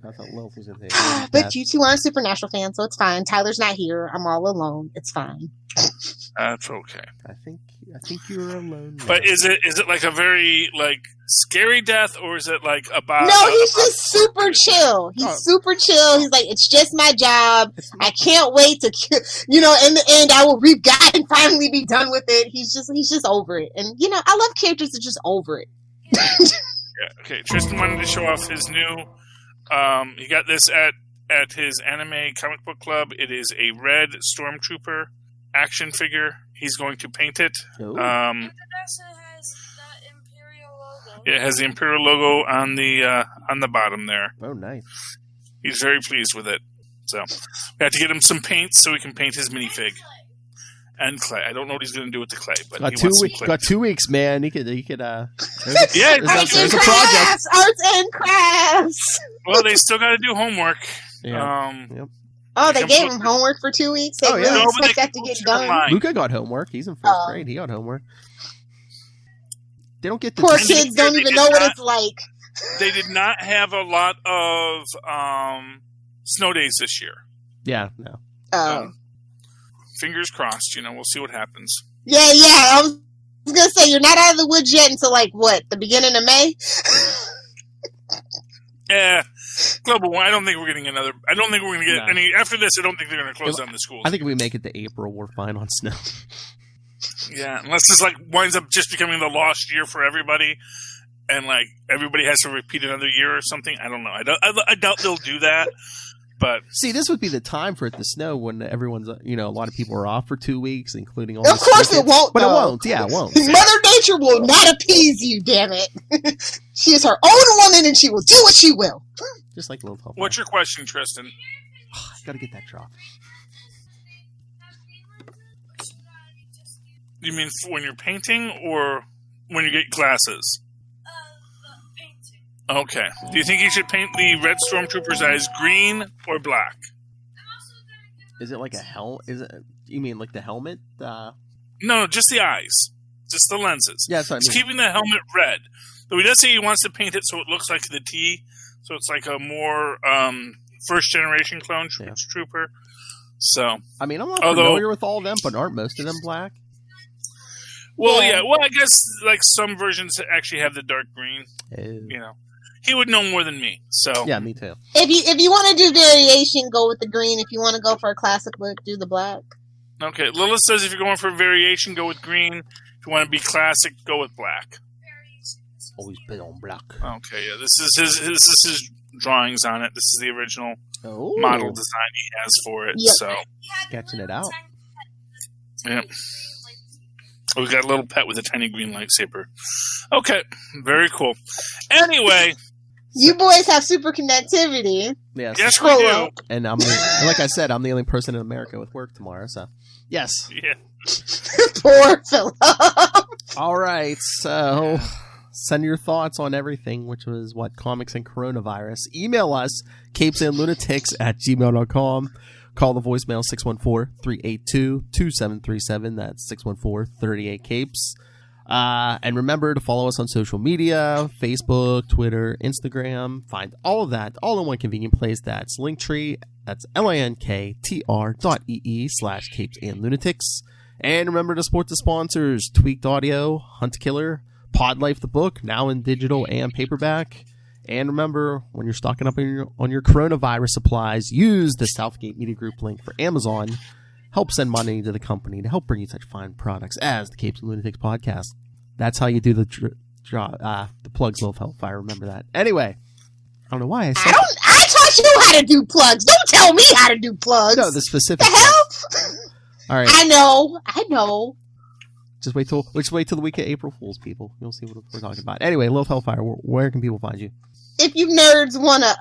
I thought Lilith was in there. But you two aren't Supernatural fans, so it's fine. Tyler's not here. I'm all alone. It's fine. That's okay. I think you're alone. But is it like a very like scary death, or is it like about? No, he's just super chill. He's super chill. He's like, it's just my job. I can't wait to, in the end, I will reap God and finally be done with it. He's just over it. And I love characters that are just over it. Yeah. Okay. Tristan wanted to show off his new. He got this at his anime comic book club. It is a red Stormtrooper action figure. He's going to paint it. It has the Imperial logo on the bottom there. Oh, nice. He's very pleased with it. So we have to get him some paint so he can paint his minifig and clay. I don't know what he's going to do with the clay, but got he 2 wants weeks. Got 2 weeks, man. He could. Yeah, Arts and crafts. Well, they still got to do homework. Yeah. Yep. Oh, they gave him homework for 2 weeks? They really expect that to get done? Luca got homework. He's in first grade. He got homework. They don't get the poor kids don't even know what it's like. They did not have a lot of snow days this year. Yeah, no. Fingers crossed, we'll see what happens. Yeah, I was going to say, you're not out of the woods yet until, the beginning of May? Yeah. Global one. I don't think we're going to get any. After this, I don't think they're going to close down the schools. I think if we make it to April, we're fine on snow. Yeah, unless this winds up just becoming the lost year for everybody, and everybody has to repeat another year or something. I don't know. I doubt they'll do that. But see, this would be the time for it to snow when everyone's, a lot of people are off for 2 weeks, including all. Of course, it won't. But it won't. Yeah, it won't. Mother Nature will not appease you. Damn it! She is her own woman, and she will do what she will. Just like Little Help. What's your question, Tristan? I gotta get that drop. You mean when you're painting, or when you get glasses? Painting. Okay. Do you think you should paint the red Stormtrooper's eyes green or black? Is it like a helmet? You mean like the helmet? No, just the eyes. Just the lenses. Yeah, that's what I mean. He's keeping the helmet red. Though he does say he wants to paint it so it looks like the T. So it's like a more first-generation clone trooper. So, I mean, I'm not familiar with all of them, but aren't most of them black? Well, yeah. Well, I guess some versions actually have the dark green. Oh. He would know more than me. So yeah, me too. If you want to do variation, go with the green. If you want to go for a classic look, do the black. Okay, Lilith says if you're going for variation, go with green. If you want to be classic, go with black. Always been on black. Okay, yeah. This is his drawings on it. This is the original model design he has for it. Yep. So sketching it out. Yeah. We got a little pet with a tiny green lightsaber. Okay, very cool. Anyway, you boys have super connectivity. Yes, we do. And like I said, I'm the only person in America with work tomorrow. So yes. Yeah. Poor Philip. All right, so. Send your thoughts on everything, which was comics and coronavirus. Email us, capesandlunatics@gmail.com. Call the voicemail 614-382-2737. That's 614-38-CAPES. And remember to follow us on social media, Facebook, Twitter, Instagram. Find all of that all in one convenient place. That's Linktree. That's linktr.ee/capesandlunatics. And remember to support the sponsors, Tweaked Audio, Hunt Killer, Pod Life the book, now in digital and paperback. And remember, when you're stocking up on your coronavirus supplies, use the Southgate Media Group link for Amazon. Help send money to the company to help bring you such fine products as the Capes and Lunatics podcast. That's how you do the plugs, Little Hellfire. Remember that. Anyway, I don't know why I said I taught you how to do plugs. Don't tell me how to do plugs. No, the specific. The hell? All right. I know. Just wait till the week of April Fool's, people. You'll see what we're talking about. Anyway, Little Hellfire, where can people find you? If you nerds want to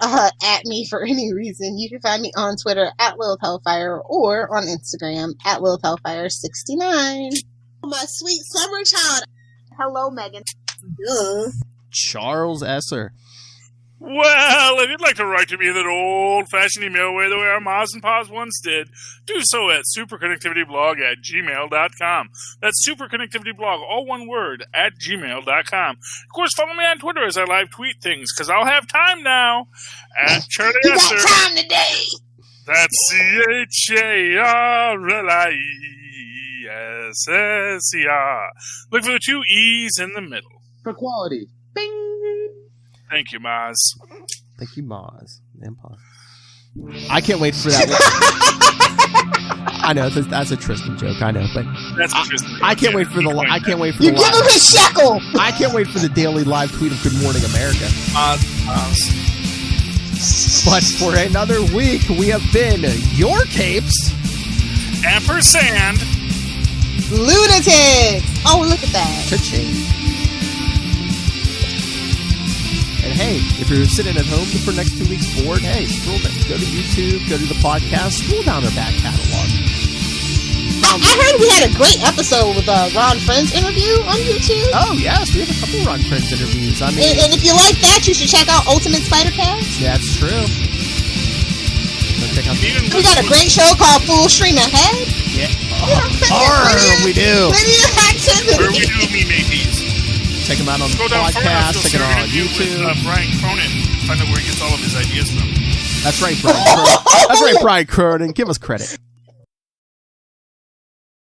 at me for any reason, you can find me on Twitter at Lilith Hellfire or on Instagram at Lilith Hellfire69. My sweet summer child. Hello, Megan. Duh. Charles Esser. Well, if you'd like to write to me in that old-fashioned email way the way our Moz and Poz once did, do so at superconnectivityblog@gmail.com. That's superconnectivityblog, all one word, @gmail.com. Of course, follow me on Twitter as I live tweet things, because I'll have time now. At Charlie You Esser. got time today. That's CHARLIE yeah. Look for the 2 E's in the middle. For quality. Bing! Thank you, Maz. Thank you, Maz. And pause. I can't wait for that. I know that's a Tristan joke. I know, but that's a Tristan joke. I can't wait for the. I can't wait for you the. You give him his shekel. I can't wait for the daily live tweet of Good Morning America. But for another week, we have been your capes. Ampersand. Lunatics. Oh, look at that. Cha-ching. And hey, if you're sitting at home for the next 2 weeks bored, hey, scroll down, go to YouTube, go to the podcast, scroll down our back catalog. I heard we had a great episode with Ron Friend's interview on YouTube. Oh, yes, we have a couple Ron Friend's interviews. I mean, and if you like that, you should check out Ultimate Spider-Cast. That's true. Check out we got a great show called Full Stream Ahead. Yeah. We do. Plenty of activity. Where we do me maybes. Check him out on the podcast. Check it out on YouTube. With, Brian Cronin. Find out where he gets all of his ideas from. That's right, Brian Cronin. That's right, Brian Cronin. Give us credit.